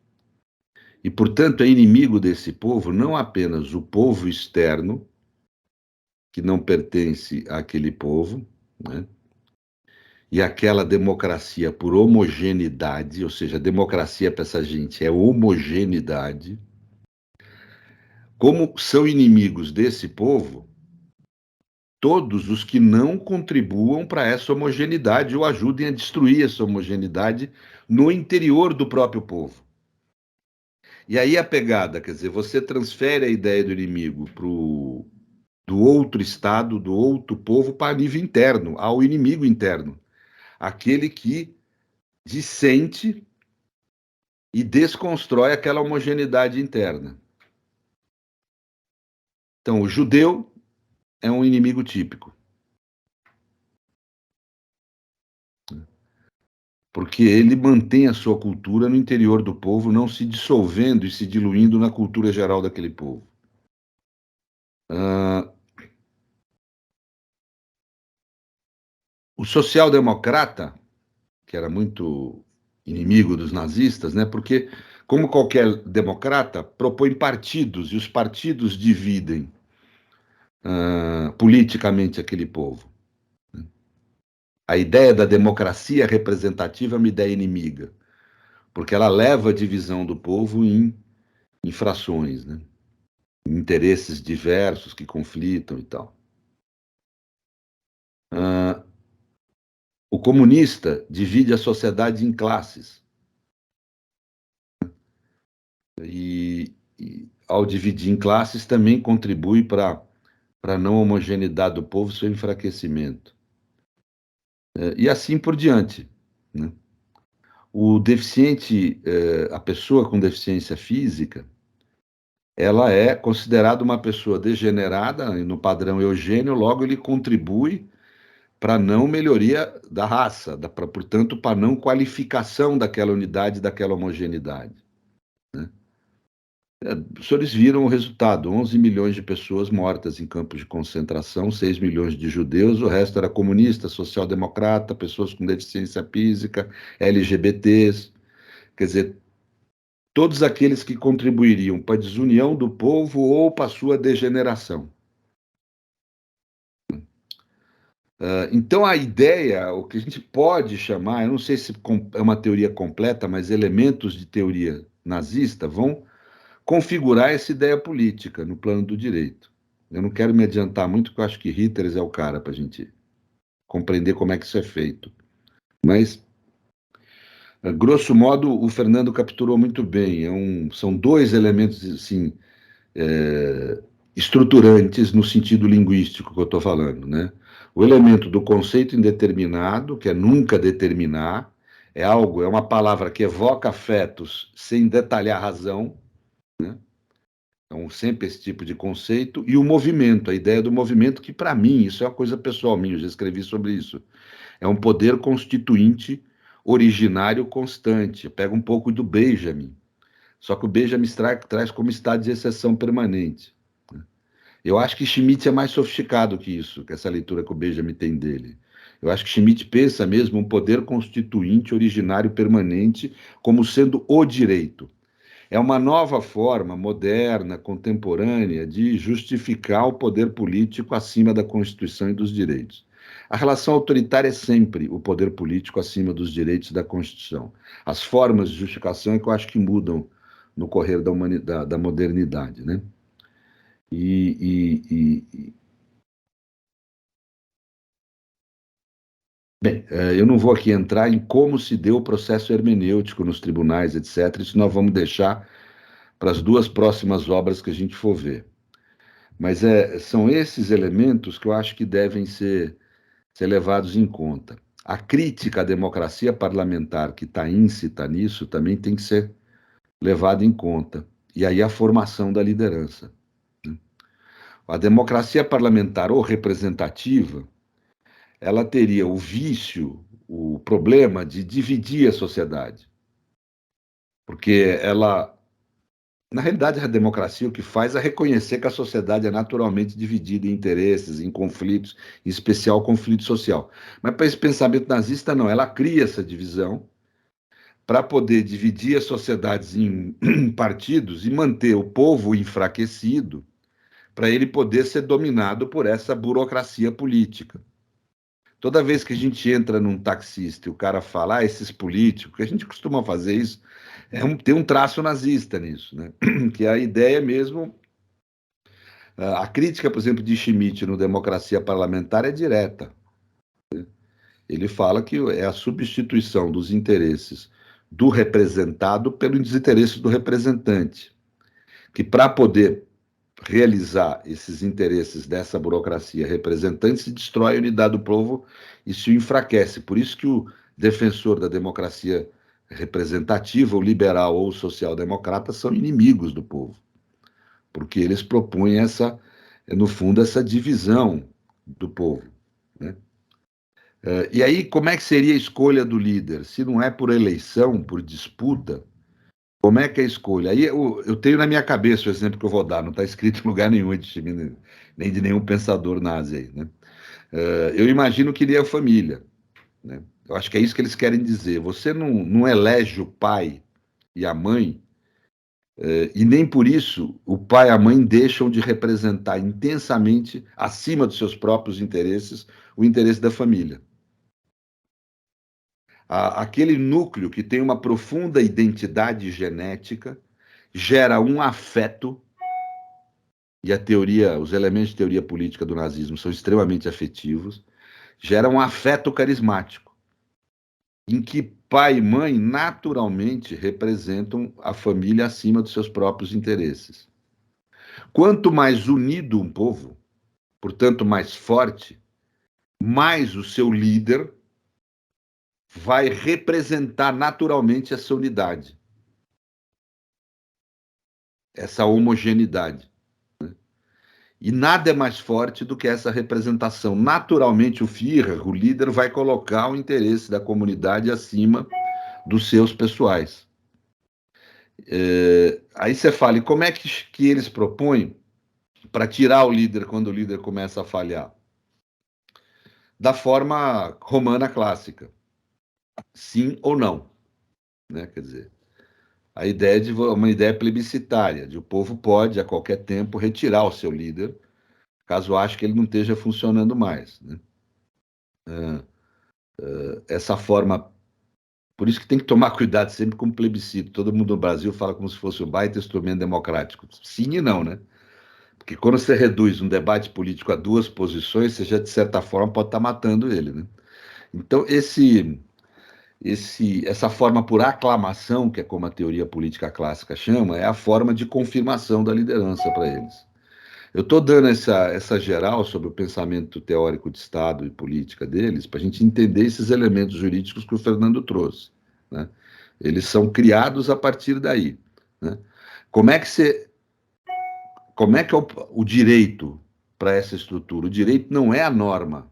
E, portanto, é inimigo desse povo não apenas o povo externo, que não pertence àquele povo, né? E aquela democracia por homogeneidade, ou seja, a democracia para essa gente é homogeneidade. Como são inimigos desse povo todos os que não contribuam para essa homogeneidade ou ajudem a destruir essa homogeneidade no interior do próprio povo. E aí a pegada, quer dizer, você transfere a ideia do inimigo do outro Estado, do outro povo, para nível interno, ao inimigo interno. Aquele que dissente e desconstrói aquela homogeneidade interna. Então, o judeu é um inimigo típico. Porque ele mantém a sua cultura no interior do povo, não se dissolvendo e se diluindo na cultura geral daquele povo. O social-democrata, que era muito inimigo dos nazistas, né? Porque, como qualquer democrata, propõe partidos, e os partidos dividem politicamente aquele povo. A ideia da democracia representativa é uma ideia inimiga, porque ela leva a divisão do povo em frações, né? Interesses diversos que conflitam e tal. O comunista divide a sociedade em classes. E ao dividir em classes, também contribui para a não homogeneidade do povo, seu enfraquecimento. E assim por diante, né? O deficiente, a pessoa com deficiência física, ela é considerada uma pessoa degenerada no padrão Eugênio, logo ele contribui para não melhoria da raça, portanto, para não qualificação daquela unidade, daquela homogeneidade, né? Os senhores viram o resultado, 11 milhões de pessoas mortas em campos de concentração, 6 milhões de judeus, o resto era comunista, social-democrata, pessoas com deficiência física, LGBTs, quer dizer, todos aqueles que contribuiriam para a desunião do povo ou para a sua degeneração, Então, a ideia, o que a gente pode chamar, eu não sei se é uma teoria completa, mas elementos de teoria nazista vão configurar essa ideia política no plano do direito. Eu não quero me adiantar muito, porque eu acho que Hitler é o cara para a gente compreender como é que isso é feito. Mas, grosso modo, o Fernando capturou muito bem. São dois elementos assim, estruturantes no sentido linguístico que eu estou falando, né? O elemento do conceito indeterminado, que é nunca determinar, é uma palavra que evoca afetos sem detalhar a razão, né? Então, sempre esse tipo de conceito, e o movimento, a ideia do movimento, que para mim, isso é uma coisa pessoal minha, eu já escrevi sobre isso, é um poder constituinte originário constante. Pega um pouco do Benjamin, só que o Benjamin traz como estado de exceção permanente. Eu acho que Schmitt é mais sofisticado que isso, que essa leitura que o Benjamin tem dele. Eu acho que Schmitt pensa mesmo um poder constituinte originário permanente como sendo o direito. É uma nova forma moderna, contemporânea, de justificar o poder político acima da Constituição e dos direitos. A relação autoritária é sempre o poder político acima dos direitos da Constituição. As formas de justificação é que eu acho que mudam no correr da modernidade, né? Bem, eu não vou aqui entrar em como se deu o processo hermenêutico nos tribunais, etc. Isso nós vamos deixar para as duas próximas obras que a gente for ver. Mas são esses elementos que eu acho que devem ser levados em conta. A crítica à democracia parlamentar que está íncita nisso também tem que ser levada em conta. E aí a formação da liderança. A democracia parlamentar ou representativa, ela teria o vício, o problema de dividir a sociedade. Porque ela, na realidade, a democracia o que faz é reconhecer que a sociedade é naturalmente dividida em interesses, em conflitos, em especial conflito social. Mas para esse pensamento nazista, não, ela cria essa divisão para poder dividir as sociedades em partidos e manter o povo enfraquecido para ele poder ser dominado por essa burocracia política. Toda vez que a gente entra num taxista e o cara fala, esses políticos, que a gente costuma fazer isso, tem um traço nazista nisso, né? Que a ideia mesmo. A crítica, por exemplo, de Schmitt no Democracia Parlamentar é direta. Ele fala que é a substituição dos interesses do representado pelos interesses do representante. Que para poder realizar esses interesses dessa burocracia representante, se destrói a unidade do povo e se enfraquece. Por isso que o defensor da democracia representativa, o liberal ou o social-democrata, são inimigos do povo, porque eles propõem no fundo, essa divisão do povo, né? E aí, como é que seria a escolha do líder? Se não é por eleição, por disputa, como é que é a escolha? Aí eu tenho na minha cabeça o exemplo que eu vou dar, não está escrito em lugar nenhum, nem de nenhum pensador nazi aí, né? Eu imagino que iria a família, né? Eu acho que é isso que eles querem dizer. Você não elege o pai e a mãe, e nem por isso o pai e a mãe deixam de representar intensamente, acima dos seus próprios interesses, o interesse da família. Aquele núcleo que tem uma profunda identidade genética gera um afeto, e os elementos de teoria política do nazismo são extremamente afetivos, gera um afeto carismático, em que pai e mãe naturalmente representam a família acima dos seus próprios interesses. Quanto mais unido um povo, portanto mais forte, mais o seu líder vai representar naturalmente essa unidade, essa homogeneidade. E nada é mais forte do que essa representação. Naturalmente, o Führer, o líder, vai colocar o interesse da comunidade acima dos seus pessoais. Aí você fala, e como é que eles propõem para tirar o líder quando o líder começa a falhar? Da forma romana clássica. Sim ou não. Né? Quer dizer, a ideia de uma ideia plebiscitária, de o povo pode, a qualquer tempo, retirar o seu líder, caso ache que ele não esteja funcionando mais, né? essa forma. Por isso que tem que tomar cuidado sempre com o plebiscito. Todo mundo no Brasil fala como se fosse um baita instrumento democrático. Sim e não, né? Porque quando você reduz um debate político a duas posições, você já, de certa forma, pode estar matando ele, né? Então, essa forma por aclamação, que é como a teoria política clássica chama, é a forma de confirmação da liderança para eles. Eu estou dando essa geral sobre o pensamento teórico de Estado e política deles, para a gente entender esses elementos jurídicos que o Fernando trouxe, né? Eles são criados a partir daí, né? Como é que é o direito para essa estrutura? O direito não é a norma,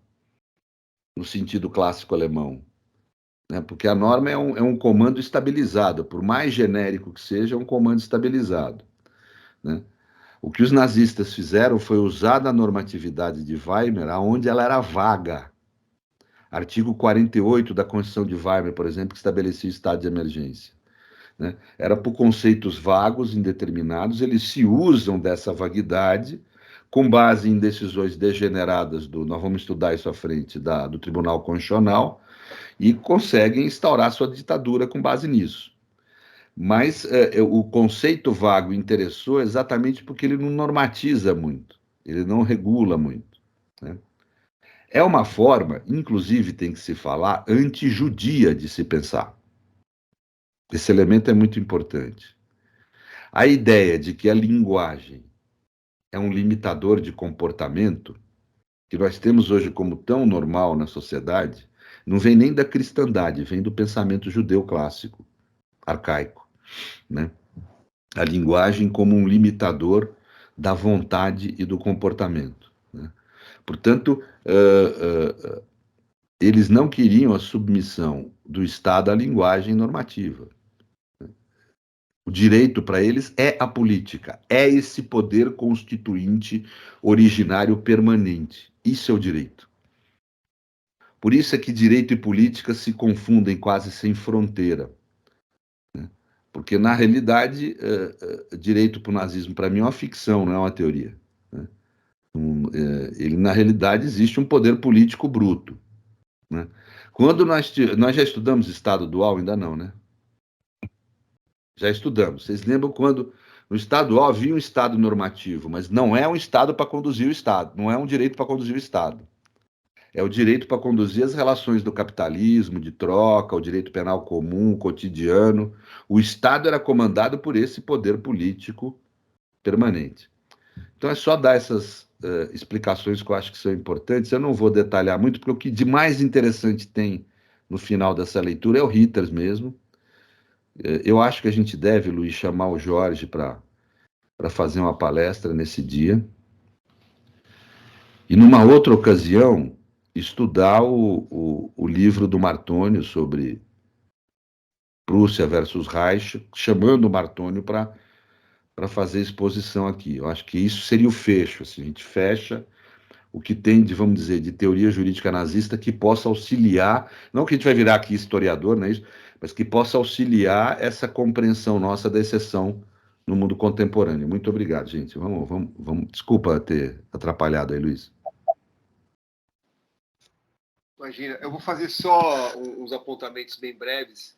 no sentido clássico alemão, né? Porque a norma é um comando estabilizado, por mais genérico que seja, é um comando estabilizado, né? O que os nazistas fizeram foi usar da normatividade de Weimar aonde ela era vaga. Artigo 48 da Constituição de Weimar, por exemplo, que estabelecia o estado de emergência, né? Era por conceitos vagos, indeterminados, eles se usam dessa vaguidade com base em decisões degeneradas nós vamos estudar isso à frente, do Tribunal Constitucional, e conseguem instaurar sua ditadura com base nisso. Mas o conceito vago interessou exatamente porque ele não normatiza muito, ele não regula muito, né? É uma forma, inclusive tem que se falar, antijudia de se pensar. Esse elemento é muito importante. A ideia de que a linguagem é um limitador de comportamento, que nós temos hoje como tão normal na sociedade, não vem nem da cristandade, vem do pensamento judeu clássico, arcaico, né? A linguagem como um limitador da vontade e do comportamento, né? Portanto, eles não queriam a submissão do Estado à linguagem normativa. O direito para eles é a política, é esse poder constituinte originário permanente. Isso é o direito. Por isso é que direito e política se confundem quase sem fronteira, né? Porque, na realidade, direito para o nazismo, para mim, é uma ficção, não é uma teoria, né? Ele, na realidade, existe um poder político bruto, né? Quando nós já estudamos Estado dual? Ainda não, né? Já estudamos. Vocês lembram quando no estadual havia um Estado normativo, mas não é um Estado para conduzir o Estado, não é um direito para conduzir o Estado. É o direito para conduzir as relações do capitalismo, de troca, o direito penal comum, cotidiano. O Estado era comandado por esse poder político permanente. Então é só dar essas explicações que eu acho que são importantes. Eu não vou detalhar muito, porque o que de mais interessante tem no final dessa leitura é o Ritters mesmo. Eu acho que a gente deve, Luiz, chamar o Jorge para fazer uma palestra nesse dia. E, numa outra ocasião, estudar o livro do Martônio sobre Prússia versus Reich, chamando o Martônio para fazer exposição aqui. Eu acho que isso seria o fecho. Assim, a gente fecha o que tem de, vamos dizer, de teoria jurídica nazista que possa auxiliar, não que a gente vai virar aqui historiador, não é isso, mas que possa auxiliar essa compreensão nossa da exceção no mundo contemporâneo. Muito obrigado, gente. Vamos. Desculpa ter atrapalhado aí, Luiz. Imagina, eu vou fazer só uns apontamentos bem breves,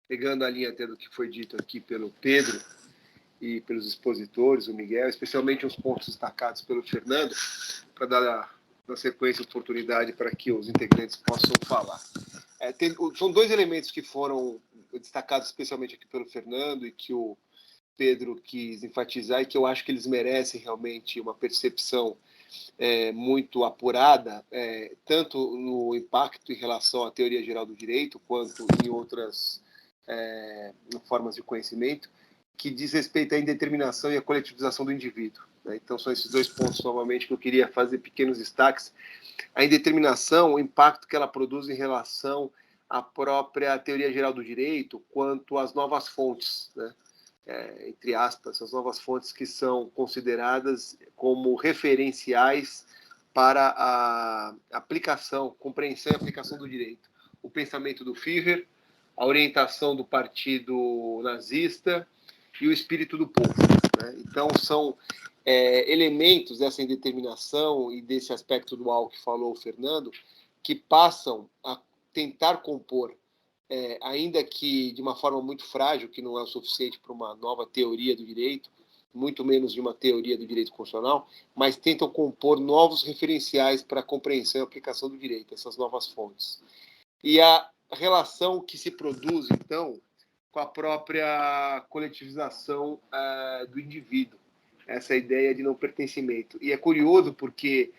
pegando a linha até do que foi dito aqui pelo Pedro e pelos expositores, o Miguel, especialmente os pontos destacados pelo Fernando, para dar na sequência oportunidade para que os integrantes possam falar. São dois elementos que foram destacados especialmente aqui pelo Fernando e que o Pedro quis enfatizar e que eu acho que eles merecem realmente uma percepção muito apurada, tanto no impacto em relação à teoria geral do direito, quanto em outras formas de conhecimento, que diz respeito à indeterminação e à coletivização do indivíduo, né? Então, são esses dois pontos, novamente, que eu queria fazer pequenos destaques. A indeterminação, o impacto que ela produz em relação à própria teoria geral do direito, quanto às novas fontes, né? Entre aspas, as novas fontes que são consideradas como referenciais para a aplicação, compreensão e aplicação do direito. O pensamento do Führer, a orientação do partido nazista e o espírito do povo, né? Então, são elementos dessa indeterminação e desse aspecto dual que falou o Fernando, que passam a tentar compor, ainda que de uma forma muito frágil, que não é o suficiente para uma nova teoria do direito, muito menos de uma teoria do direito constitucional, mas tentam compor novos referenciais para a compreensão e aplicação do direito, essas novas fontes. E a relação que se produz, então, com a própria coletivização do indivíduo, essa ideia de não pertencimento. E é curioso porque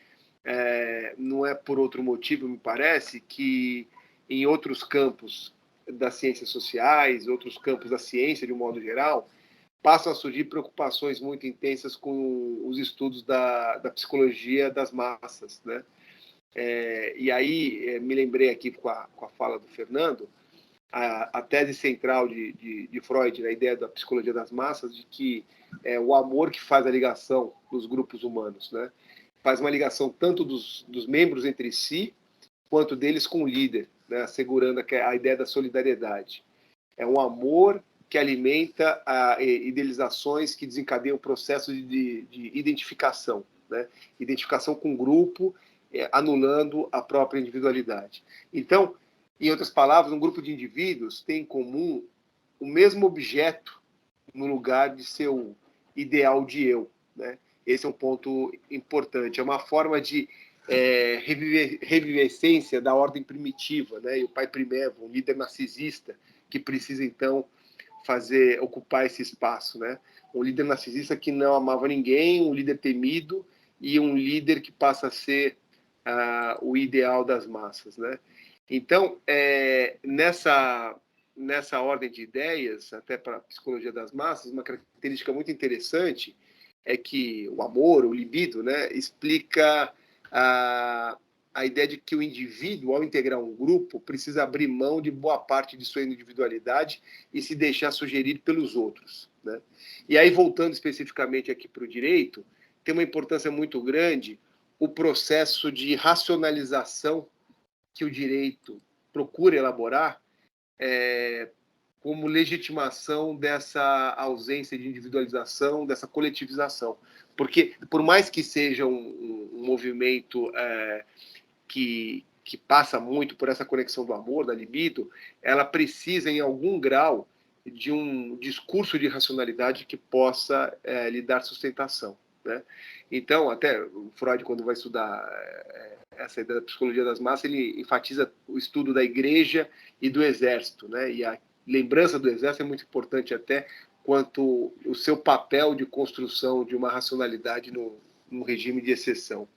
não é por outro motivo, me parece, que em outros campos das ciências sociais, outros campos da ciência, de um modo geral, passam a surgir preocupações muito intensas com os estudos da psicologia das massas, né? E aí me lembrei aqui com a fala do Fernando, a tese central de Freud, a ideia da psicologia das massas, de que é o amor que faz a ligação dos grupos humanos, né? Faz uma ligação tanto dos membros entre si, quanto deles com o líder, né? Assegurando a ideia da solidariedade. É um amor que alimenta idealizações que desencadeiam o processo de identificação, né? Identificação com o grupo, anulando a própria individualidade. Então, em outras palavras, um grupo de indivíduos tem em comum o mesmo objeto no lugar de seu ideal de eu, né? Esse é um ponto importante. É uma forma de revivescência da ordem primitiva, né? E o pai primevo, um líder narcisista, que precisa, então, ocupar esse espaço, né? Um líder narcisista que não amava ninguém, um líder temido e um líder que passa a ser o ideal das massas, né? Então, nessa ordem de ideias, até para a psicologia das massas, uma característica muito interessante é que o amor, o libido, né, explica a ideia de que o indivíduo, ao integrar um grupo, precisa abrir mão de boa parte de sua individualidade e se deixar sugerir pelos outros, né? E aí, voltando especificamente aqui para o direito, tem uma importância muito grande o processo de racionalização que o direito procura elaborar como legitimação dessa ausência de individualização, dessa coletivização. Porque, por mais que seja um movimento que passa muito por essa conexão do amor, da libido, ela precisa, em algum grau, de um discurso de racionalidade que possa lhe dar sustentação, né? Então, até o Freud, quando vai estudar essa ideia da psicologia das massas, ele enfatiza o estudo da igreja e do exército, né? E a lembrança do exército é muito importante até quanto o seu papel de construção de uma racionalidade no regime de exceção.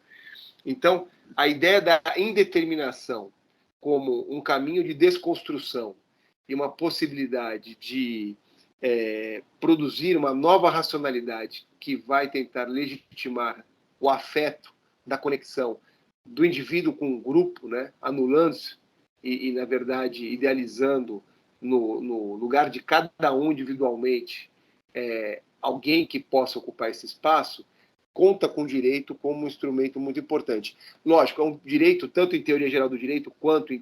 Então, a ideia da indeterminação como um caminho de desconstrução e uma possibilidade de produzir uma nova racionalidade que vai tentar legitimar o afeto da conexão do indivíduo com o grupo, né? Anulando-se e, na verdade, idealizando no lugar de cada um individualmente alguém que possa ocupar esse espaço, conta com o direito como um instrumento muito importante. Lógico, é um direito, tanto em teoria geral do direito, quanto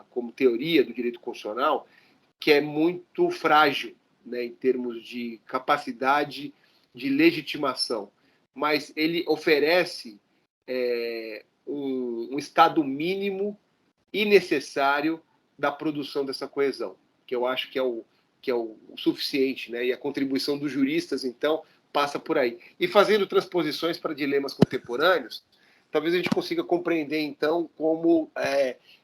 como teoria do direito constitucional, que é muito frágil, né, em termos de capacidade de legitimação. Mas ele oferece um estado mínimo e necessário da produção dessa coesão, que eu acho que é o suficiente, né? E a contribuição dos juristas, então, passa por aí. E fazendo transposições para dilemas contemporâneos, talvez a gente consiga compreender, então, como,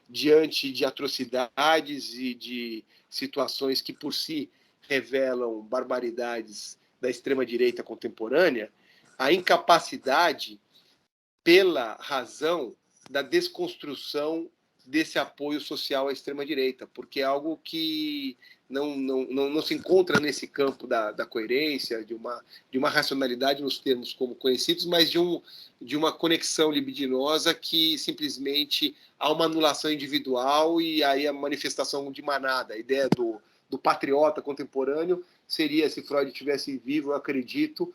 diante de atrocidades e de situações que, por si, revelam barbaridades da extrema-direita contemporânea, a incapacidade, pela razão da desconstrução desse apoio social à extrema-direita, porque é algo que não se encontra nesse campo da coerência, de uma racionalidade nos termos como conhecidos, mas de uma conexão libidinosa que simplesmente há uma anulação individual e aí a manifestação de manada. A ideia do patriota contemporâneo seria, se Freud estivesse vivo, eu acredito,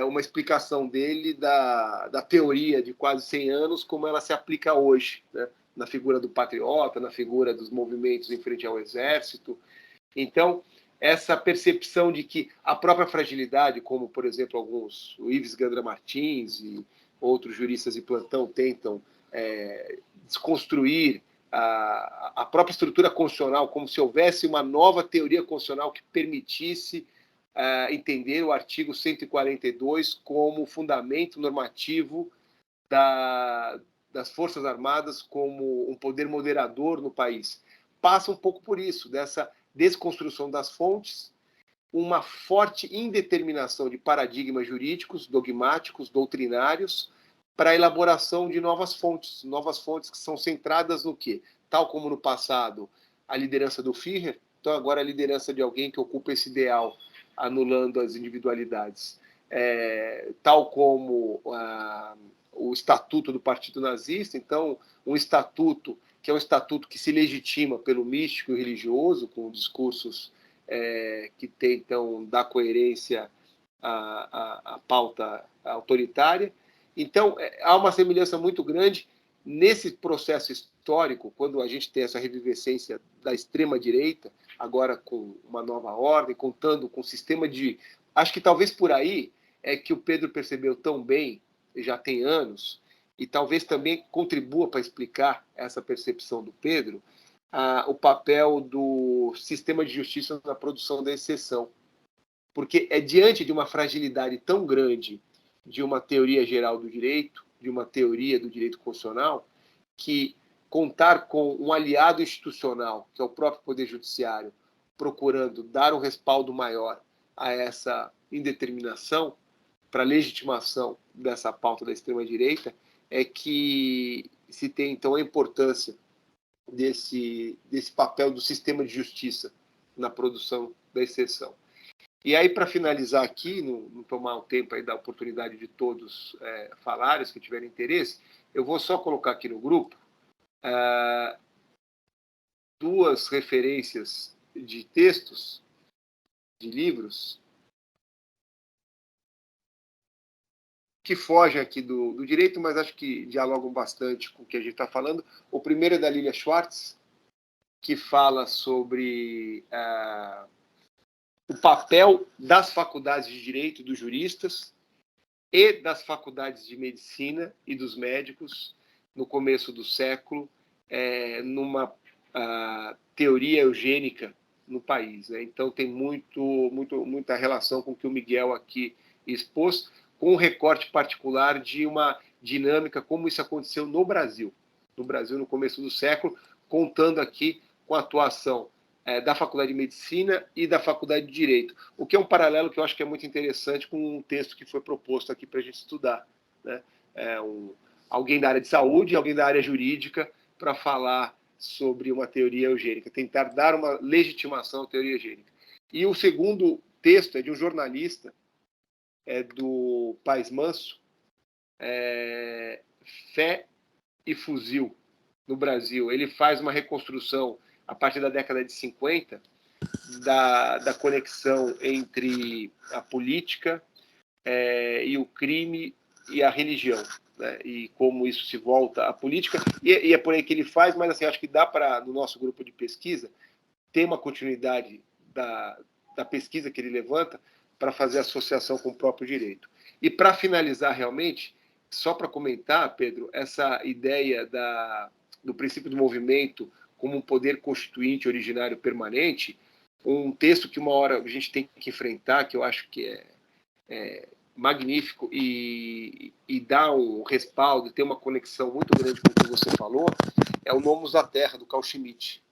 uma explicação dele da teoria de quase 100 anos, como ela se aplica hoje, né? Na figura do patriota, na figura dos movimentos em frente ao exército. Então, essa percepção de que a própria fragilidade, como, por exemplo, o Ives Gandra Martins e outros juristas de plantão tentam desconstruir a própria estrutura constitucional, como se houvesse uma nova teoria constitucional que permitisse entender o artigo 142 como fundamento normativo das Forças Armadas como um poder moderador no país. Passa um pouco por isso, dessa desconstrução das fontes, uma forte indeterminação de paradigmas jurídicos, dogmáticos, doutrinários, para a elaboração de novas fontes que são centradas no quê? Tal como no passado a liderança do Führer, então agora a liderança de alguém que ocupa esse ideal, anulando as individualidades. Tal como o estatuto do Partido Nazista, então um estatuto que é um estatuto que se legitima pelo místico e religioso, com discursos que tentam dar coerência à pauta autoritária. Então, há uma semelhança muito grande nesse processo histórico, quando a gente tem essa revivescência da extrema-direita, agora com uma nova ordem, contando com um sistema de... Acho que talvez por aí é que o Pedro percebeu tão bem, já tem anos, e talvez também contribua para explicar essa percepção do Pedro, o papel do sistema de justiça na produção da exceção. Porque é diante de uma fragilidade tão grande de uma teoria geral do direito, de uma teoria do direito constitucional, que contar com um aliado institucional, que é o próprio Poder Judiciário, procurando dar um respaldo maior a essa indeterminação, para a legitimação dessa pauta da extrema-direita, é que se tem, então, a importância desse papel do sistema de justiça na produção da exceção. E aí, para finalizar aqui, não tomar o tempo aí da oportunidade de todos falarem, se tiverem interesse, eu vou só colocar aqui no grupo duas referências de textos, de livros, que fogem aqui do direito, mas acho que dialogam bastante com o que a gente está falando. O primeiro é da Lilia Schwartz, que fala sobre o papel das faculdades de direito, dos juristas, e das faculdades de medicina e dos médicos, no começo do século, numa teoria eugênica no país. Né? Então, tem muita relação com o que o Miguel aqui expôs, com um recorte particular de uma dinâmica, como isso aconteceu no Brasil, no começo do século, contando aqui com a atuação da Faculdade de Medicina e da Faculdade de Direito, o que é um paralelo que eu acho que é muito interessante com um texto que foi proposto aqui para a gente estudar. Né? Alguém da área de saúde e alguém da área jurídica para falar sobre uma teoria eugênica, tentar dar uma legitimação à teoria eugênica. E o segundo texto é de um jornalista, do Paes Manso, Fé e Fuzil, no Brasil. Ele faz uma reconstrução, a partir da década de 50, da conexão entre a política e o crime e a religião, né? E como isso se volta à política. E é por aí que ele faz, mas assim, acho que dá para, no nosso grupo de pesquisa, ter uma continuidade da pesquisa que ele levanta, para fazer associação com o próprio direito. E para finalizar realmente, só para comentar, Pedro, essa ideia do princípio do movimento como um poder constituinte originário permanente, um texto que uma hora a gente tem que enfrentar, que eu acho que é magnífico e dá um respaldo, tem uma conexão muito grande com o que você falou, é o Nomos da Terra, do Carl Schmitt.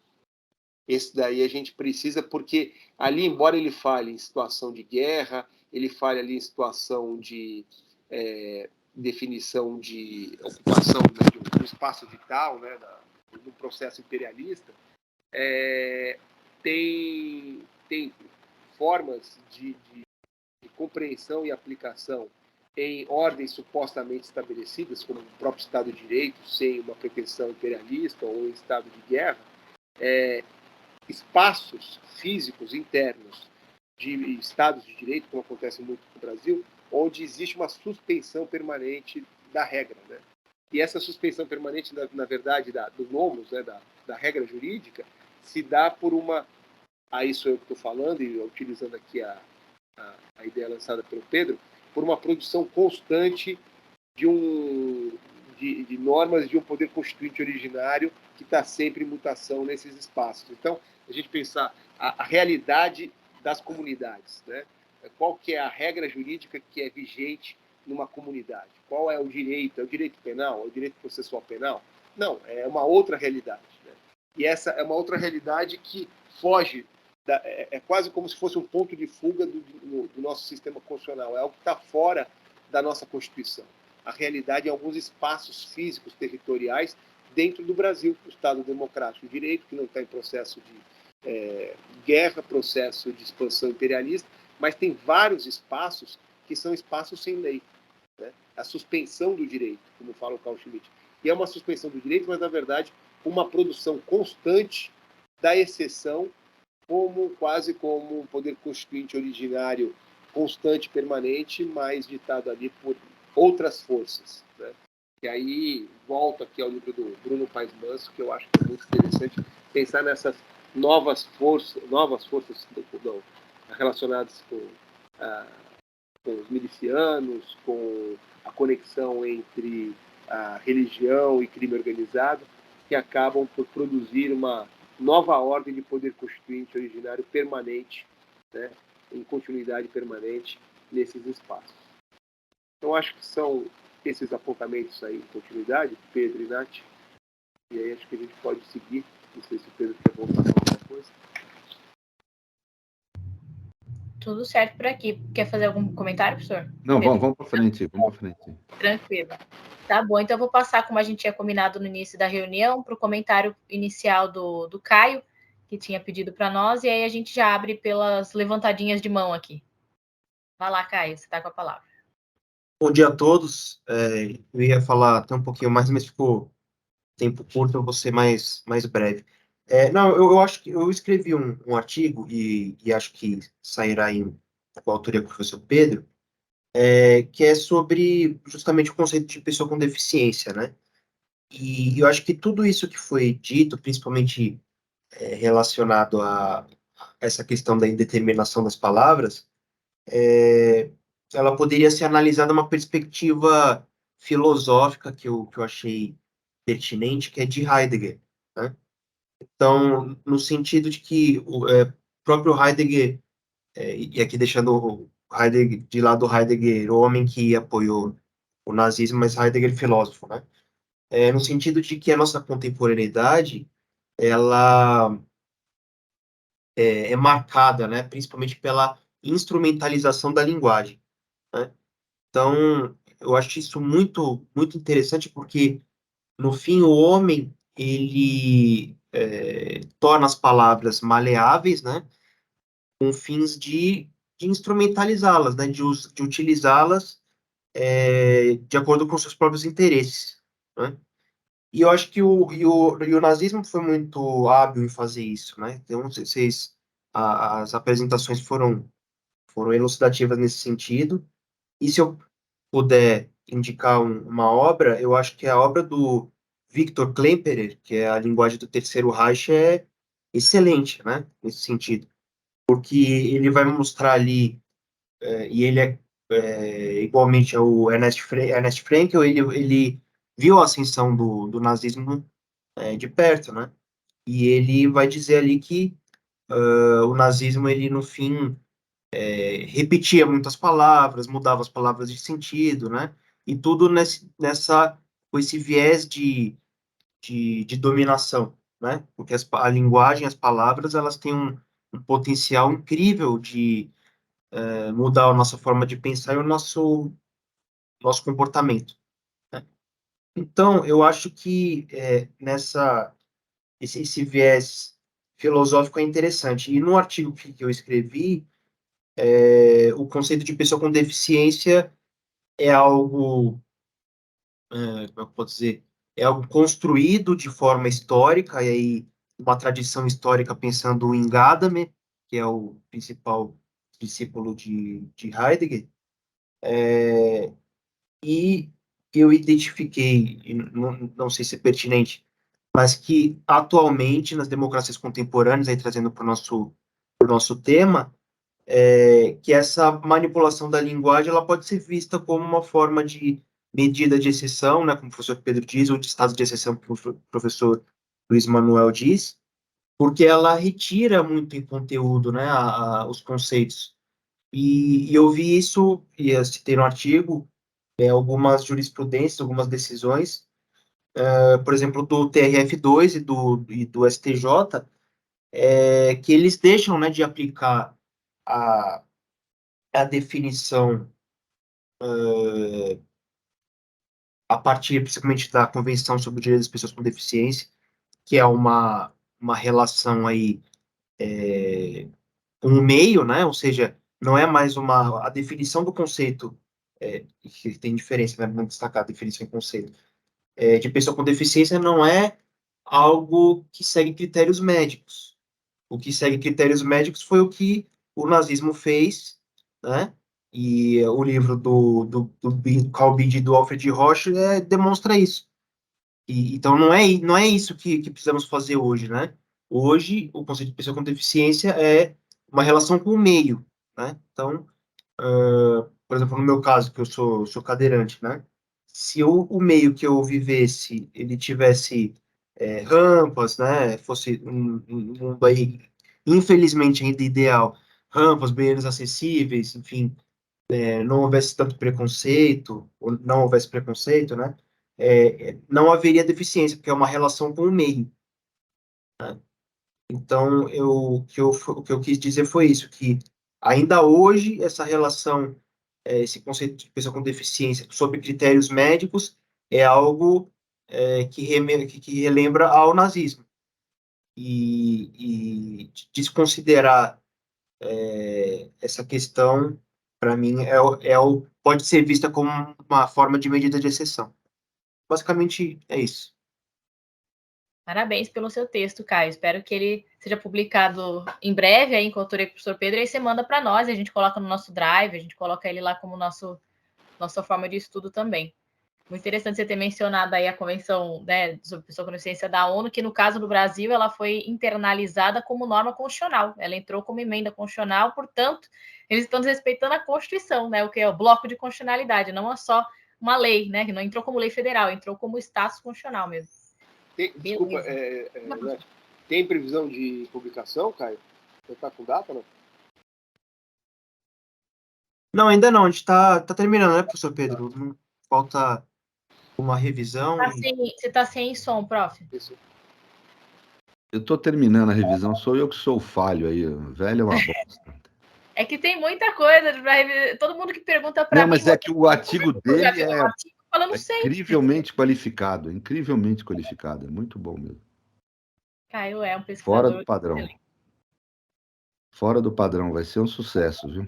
Esse daí a gente precisa, porque ali, embora ele fale em situação de guerra, ele fale ali em situação de definição de ocupação, né, de um espaço vital, né, do processo imperialista, tem formas de compreensão e aplicação em ordens supostamente estabelecidas, como o próprio Estado de Direito, sem uma pretensão imperialista ou em estado de guerra, espaços físicos internos de estados de direito, como acontece muito no Brasil, onde existe uma suspensão permanente da regra. Né? E essa suspensão permanente, na verdade, do nomos, né, da regra jurídica, se dá por uma... Aí sou eu que estou falando, e utilizando aqui a ideia lançada pelo Pedro, por uma produção constante de de normas de um poder constituinte originário que está sempre em mutação nesses espaços. Então, a gente pensar a realidade das comunidades, né? Qual que é a regra jurídica que é vigente numa comunidade? Qual é o direito? É o direito penal? É o direito processual penal? Não, é uma outra realidade, né? E essa é uma outra realidade que foge, é quase como se fosse um ponto de fuga do nosso sistema constitucional, é algo que está fora da nossa Constituição. A realidade é alguns espaços físicos, territoriais, dentro do Brasil, o Estado Democrático de Direito, que não está em processo de guerra, processo de expansão imperialista, mas tem vários espaços que são espaços sem lei, né? A suspensão do direito, como fala o Carl Schmitt. E é uma suspensão do direito, mas, na verdade, uma produção constante da exceção, quase como um poder constituinte originário constante, permanente, mas ditado ali por outras forças, né? E aí, volto aqui ao livro do Bruno Paes Manso, que eu acho que é muito interessante pensar nessas novas forças relacionadas com os milicianos, com a conexão entre a religião e crime organizado, que acabam por produzir uma nova ordem de poder constituinte originário permanente, né, em continuidade permanente nesses espaços. Então, acho que são esses apontamentos aí em continuidade, Pedro e Nath, e aí acho que a gente pode seguir. Não sei se o Pedro quer voltar a falar alguma coisa. Tudo certo por aqui. Quer fazer algum comentário, professor? Não, Pedro? vamos para frente, Tranquilo. Tá bom, então eu vou passar, como a gente tinha combinado no início da reunião, para o comentário inicial do Caio, que tinha pedido para nós, e aí a gente já abre pelas levantadinhas de mão aqui. Vai lá, Caio, você está com a palavra. Bom dia a todos. Eu ia falar até um pouquinho mais, mas ficou tempo curto, eu vou ser mais breve. Não, eu acho que eu escrevi um artigo, e acho que sairá com a autoria do professor Pedro, que é sobre justamente o conceito de pessoa com deficiência, né? E eu acho que tudo isso que foi dito, principalmente relacionado a essa questão da indeterminação das palavras, ela poderia ser analisada numa perspectiva filosófica que eu achei pertinente, que é de Heidegger, né? Então, no sentido de que o próprio Heidegger, e aqui deixando o Heidegger, de lado o Heidegger, o homem que apoiou o nazismo, mas Heidegger filósofo, né? No sentido de que a nossa contemporaneidade, ela é marcada, né, principalmente pela instrumentalização da linguagem, né? Então, eu acho isso muito, muito interessante, porque, no fim, o homem, ele torna as palavras maleáveis, né, com fins de instrumentalizá-las, né, de utilizá-las de acordo com seus próprios interesses, né? E eu acho que o nazismo foi muito hábil em fazer isso, né? Então, as apresentações foram elucidativas nesse sentido. E se eu puder indicar uma obra, eu acho que a obra do Viktor Klemperer, que é a linguagem do Terceiro Reich, é excelente, né? Nesse sentido. Porque ele vai mostrar ali, e ele igualmente ao Ernest Fraenkel, ele viu a ascensão do nazismo de perto, né? E ele vai dizer ali que o nazismo, ele no fim repetia muitas palavras, mudava as palavras de sentido, né? E tudo com esse viés de dominação, né? Porque a linguagem, as palavras, elas têm um potencial incrível de mudar a nossa forma de pensar e o nosso comportamento, né? Então, eu acho que esse viés filosófico é interessante. E no artigo que eu escrevi, o conceito de pessoa com deficiência é algo, como eu posso dizer, é algo construído de forma histórica, e aí uma tradição histórica pensando em Gadamer, que é o principal discípulo de Heidegger, e eu identifiquei, e não sei se é pertinente, mas que atualmente nas democracias contemporâneas, aí trazendo para o nosso tema, que essa manipulação da linguagem ela pode ser vista como uma forma de medida de exceção, né, como o professor Pedro diz, ou de estado de exceção, como o professor Luiz Manuel diz, porque ela retira muito em conteúdo, né, os conceitos. E eu vi isso, e eu citei no artigo, algumas jurisprudências, algumas decisões, por exemplo, do TRF2 e do STJ, que eles deixam, né, de aplicar a definição a partir, principalmente, da Convenção sobre o Direito das Pessoas com Deficiência, que é uma relação aí com o meio, né? Ou seja, não é mais a definição do conceito, que tem diferença, né? Vamos destacar a definição e conceito, de pessoa com deficiência não é algo que segue critérios médicos. O que segue critérios médicos foi o que o nazismo fez, né? E o livro do Karl Bide e do Alfred Roche demonstra isso. Então, não é isso que precisamos fazer hoje, né? Hoje, o conceito de pessoa com deficiência é uma relação com o meio, né? Então, por exemplo, no meu caso, que eu sou cadeirante, né? Se o meio que eu vivesse, ele tivesse rampas, né? Fosse um mundo aí, infelizmente, ainda ideal, rampas, banheiros acessíveis, enfim, não houvesse tanto preconceito, ou não houvesse preconceito, né? Não haveria deficiência, porque é uma relação com o meio. Então, o que eu quis dizer foi isso, que ainda hoje essa relação, esse conceito de pessoa com deficiência sob critérios médicos é algo que relembra ao nazismo. E desconsiderar essa questão, para mim, pode ser vista como uma forma de medida de exceção. Basicamente, é isso. Parabéns pelo seu texto, Caio. Espero que ele seja publicado em breve, aí, enquanto eu com o professor Pedro, e aí você manda para nós, a gente coloca no nosso drive, a gente coloca ele lá como nossa forma de estudo também. Muito interessante você ter mencionado aí a Convenção, né, sobre Pessoa com Deficiência da ONU, que no caso do Brasil ela foi internalizada como norma constitucional. Ela entrou como emenda constitucional, portanto, eles estão desrespeitando a Constituição, né, o que é o bloco de constitucionalidade, não é só uma lei, né, que não entrou como lei federal, entrou como status constitucional mesmo. Desculpa, tem previsão de publicação, Caio? Você está com data, não? Não, ainda não. A gente está terminando, né, professor Pedro? Falta uma revisão. Você está sem som, prof? Isso. Eu estou terminando a revisão, sou eu que sou o falho aí. Velho é uma bosta. É que tem muita coisa para revisar. Todo mundo que pergunta para mim... Não, mas é que o artigo dele é incrivelmente qualificado. Incrivelmente qualificado. É muito bom mesmo. Caio é um pesquisador... Fora do padrão. Excelente. Fora do padrão. Vai ser um sucesso, viu?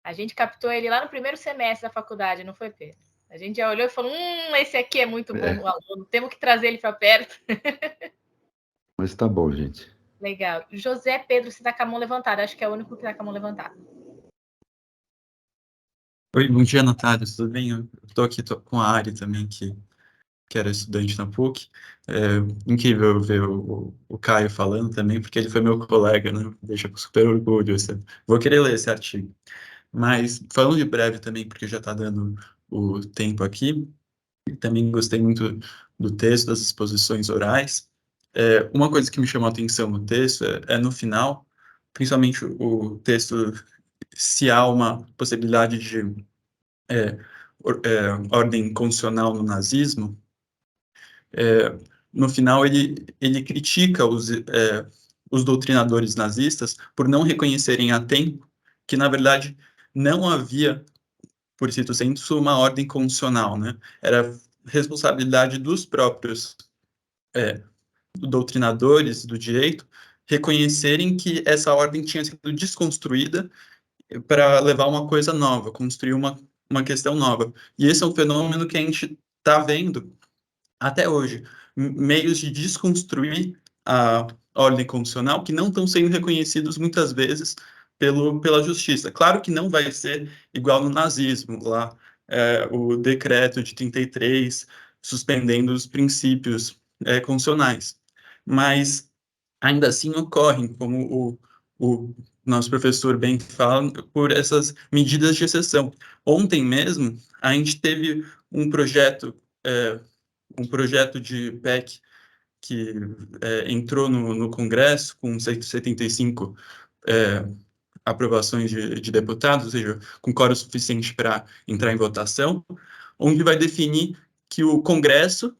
A gente captou ele lá no primeiro semestre da faculdade, não foi, Pedro? A gente já olhou e falou, esse aqui é muito bom, aluno, temos que trazer ele para perto. Mas tá bom, gente. Legal. José Pedro, você está com a mão levantada, acho que é o único que está com a mão levantada. Oi, bom dia, Natália, tudo bem? Eu estou aqui com a Ari também, que era estudante na PUC. Incrível ver o Caio falando também, porque ele foi meu colega, né? Deixa com super orgulho. Vou querer ler esse artigo. Mas, falando de breve também, porque já está dando o tempo aqui, também gostei muito do texto, das exposições orais. Uma coisa que me chamou a atenção no texto é no final, principalmente o texto, se há uma possibilidade de ordem constitucional no nazismo, no final ele critica os doutrinadores nazistas por não reconhecerem a tempo que, na verdade, não havia, por cito sensu, uma ordem constitucional, né? Era responsabilidade dos próprios doutrinadores do direito reconhecerem que essa ordem tinha sido desconstruída para levar uma coisa nova, construir uma questão nova. E esse é um fenômeno que a gente está vendo até hoje. Meios de desconstruir a ordem constitucional que não estão sendo reconhecidos muitas vezes pela justiça. Claro que não vai ser igual no nazismo, lá o decreto de 33 suspendendo os princípios constitucionais. Mas ainda assim ocorrem, como nosso professor bem fala, por essas medidas de exceção. Ontem mesmo, a gente teve um projeto de PEC que entrou no Congresso com 175 aprovações de deputados, ou seja, com quórum suficiente para entrar em votação, onde vai definir que o Congresso,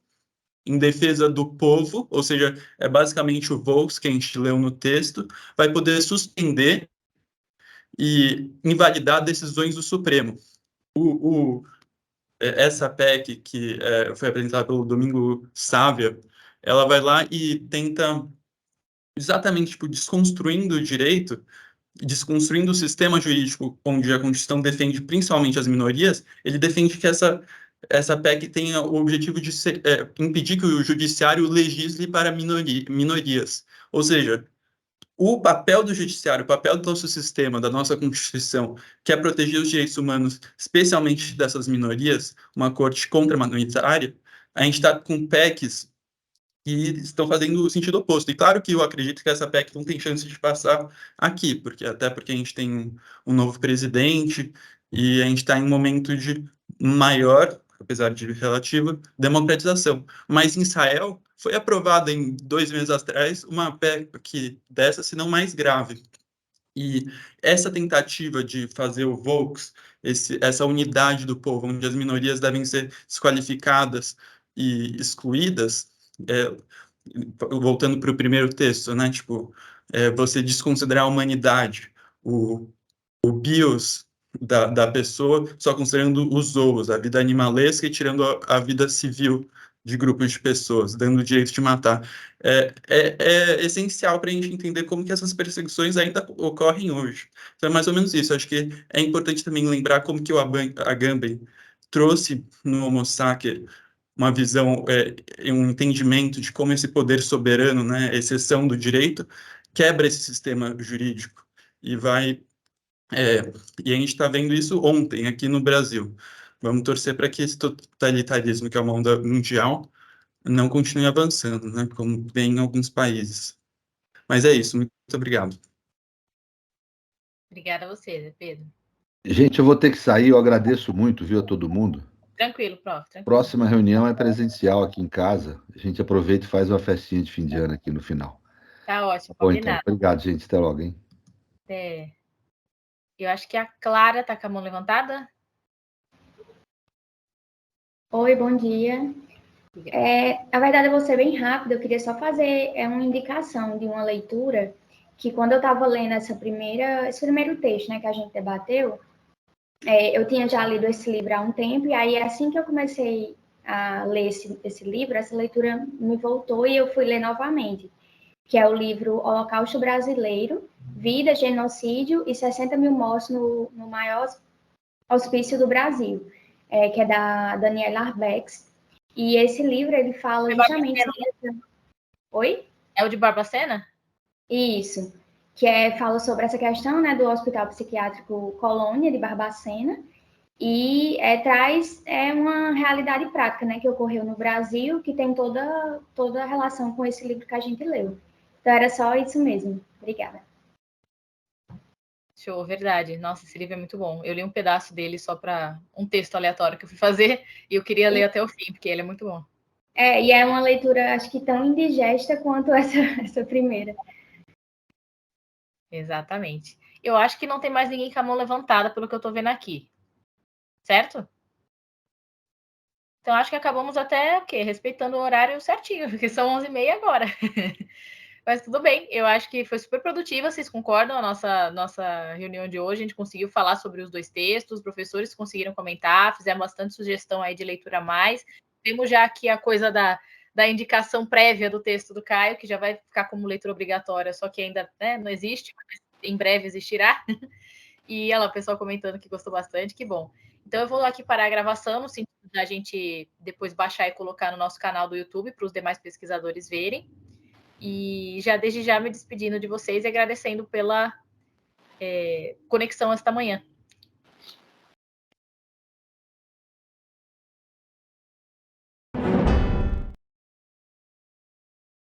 em defesa do povo, ou seja, é basicamente o Volks que a gente leu no texto, vai poder suspender e invalidar decisões do Supremo. Essa PEC que foi apresentada pelo Domingo Sávia, ela vai lá e tenta exatamente desconstruindo o direito, desconstruindo o sistema jurídico onde a Constituição defende principalmente as minorias. Ele defende que essa PEC tenha o objetivo de impedir que o judiciário legisle para minorias. Ou seja, o papel do judiciário, o papel do nosso sistema, da nossa Constituição, que é proteger os direitos humanos, especialmente dessas minorias, uma corte contra-minoritária, a gente está com PECs que estão fazendo o sentido oposto. E claro que eu acredito que essa PEC não tem chance de passar aqui, até porque a gente tem um novo presidente e a gente está em um momento de maior, apesar de relativa, democratização. Mas em Israel foi aprovada em 2 meses atrás uma PEC dessa, se não mais grave. E essa tentativa de fazer o Volks, essa unidade do povo, onde as minorias devem ser desqualificadas e excluídas, voltando para o primeiro texto, né? Tipo, você desconsiderar a humanidade, o bios da pessoa, só considerando os zoos, a vida animalesca e tirando a vida civil de grupos de pessoas, dando o direito de matar. É essencial para a gente entender como que essas perseguições ainda ocorrem hoje. Então é mais ou menos isso. Acho que é importante também lembrar como que o Agamben trouxe no Homo Sacer uma visão, um entendimento de como esse poder soberano, né, exceção do direito, quebra esse sistema jurídico e vai... e a gente está vendo isso ontem aqui no Brasil. Vamos torcer para que esse totalitarismo, que é uma onda mundial, não continue avançando, né, como vem em alguns países. Mas é isso, muito obrigado. Obrigada a você, Pedro. Gente, eu vou ter que sair, eu agradeço muito, viu, a todo mundo. Tranquilo, prof. Tranquilo. Próxima reunião é presencial aqui em casa. A gente aproveita e faz uma festinha de fim de ano aqui no final. Tá ótimo, Bom, combinado. então, obrigado, gente. Até logo, hein? Eu acho que a Clara está com a mão levantada. Oi, bom dia. Na verdade, eu vou ser bem rápida. Eu queria só fazer uma indicação de uma leitura que, quando eu estava lendo esse primeiro texto, né, que a gente debateu, eu tinha já lido esse livro há um tempo, e aí, assim que eu comecei a ler esse livro, essa leitura me voltou e eu fui ler novamente, que é o livro Holocausto Brasileiro, Vida, Genocídio e 60 mil mortos no maior hospício do Brasil, que é da Danielle Arbex. E esse livro, ele fala justamente sobre... Oi? É o de Barbacena? Isso, fala sobre essa questão, né, do Hospital Psiquiátrico Colônia de Barbacena, e traz uma realidade prática, né, que ocorreu no Brasil, que tem toda a relação com esse livro que a gente leu. Então, era só isso mesmo. Obrigada. Show, verdade. Nossa, esse livro é muito bom. Eu li um pedaço dele só para um texto aleatório que eu fui fazer, e eu queria ler até o fim, porque ele é muito bom. E é uma leitura, acho que tão indigesta quanto essa primeira. Exatamente. Eu acho que não tem mais ninguém com a mão levantada, pelo que eu estou vendo aqui. Certo? Então, acho que acabamos até, respeitando o horário certinho, porque são 11h30 agora. Mas tudo bem, eu acho que foi super produtiva, vocês concordam? A nossa reunião de hoje, a gente conseguiu falar sobre os 2 textos, os professores conseguiram comentar, fizemos bastante sugestão aí de leitura a mais. Temos já aqui a coisa da indicação prévia do texto do Caio, que já vai ficar como leitura obrigatória, só que ainda, né, não existe, mas em breve existirá. E olha lá, o pessoal comentando que gostou bastante, que bom. Então eu vou aqui parar a gravação, no sentido da gente depois baixar e colocar no nosso canal do YouTube, para os demais pesquisadores verem. E desde já me despedindo de vocês e agradecendo pela conexão esta manhã.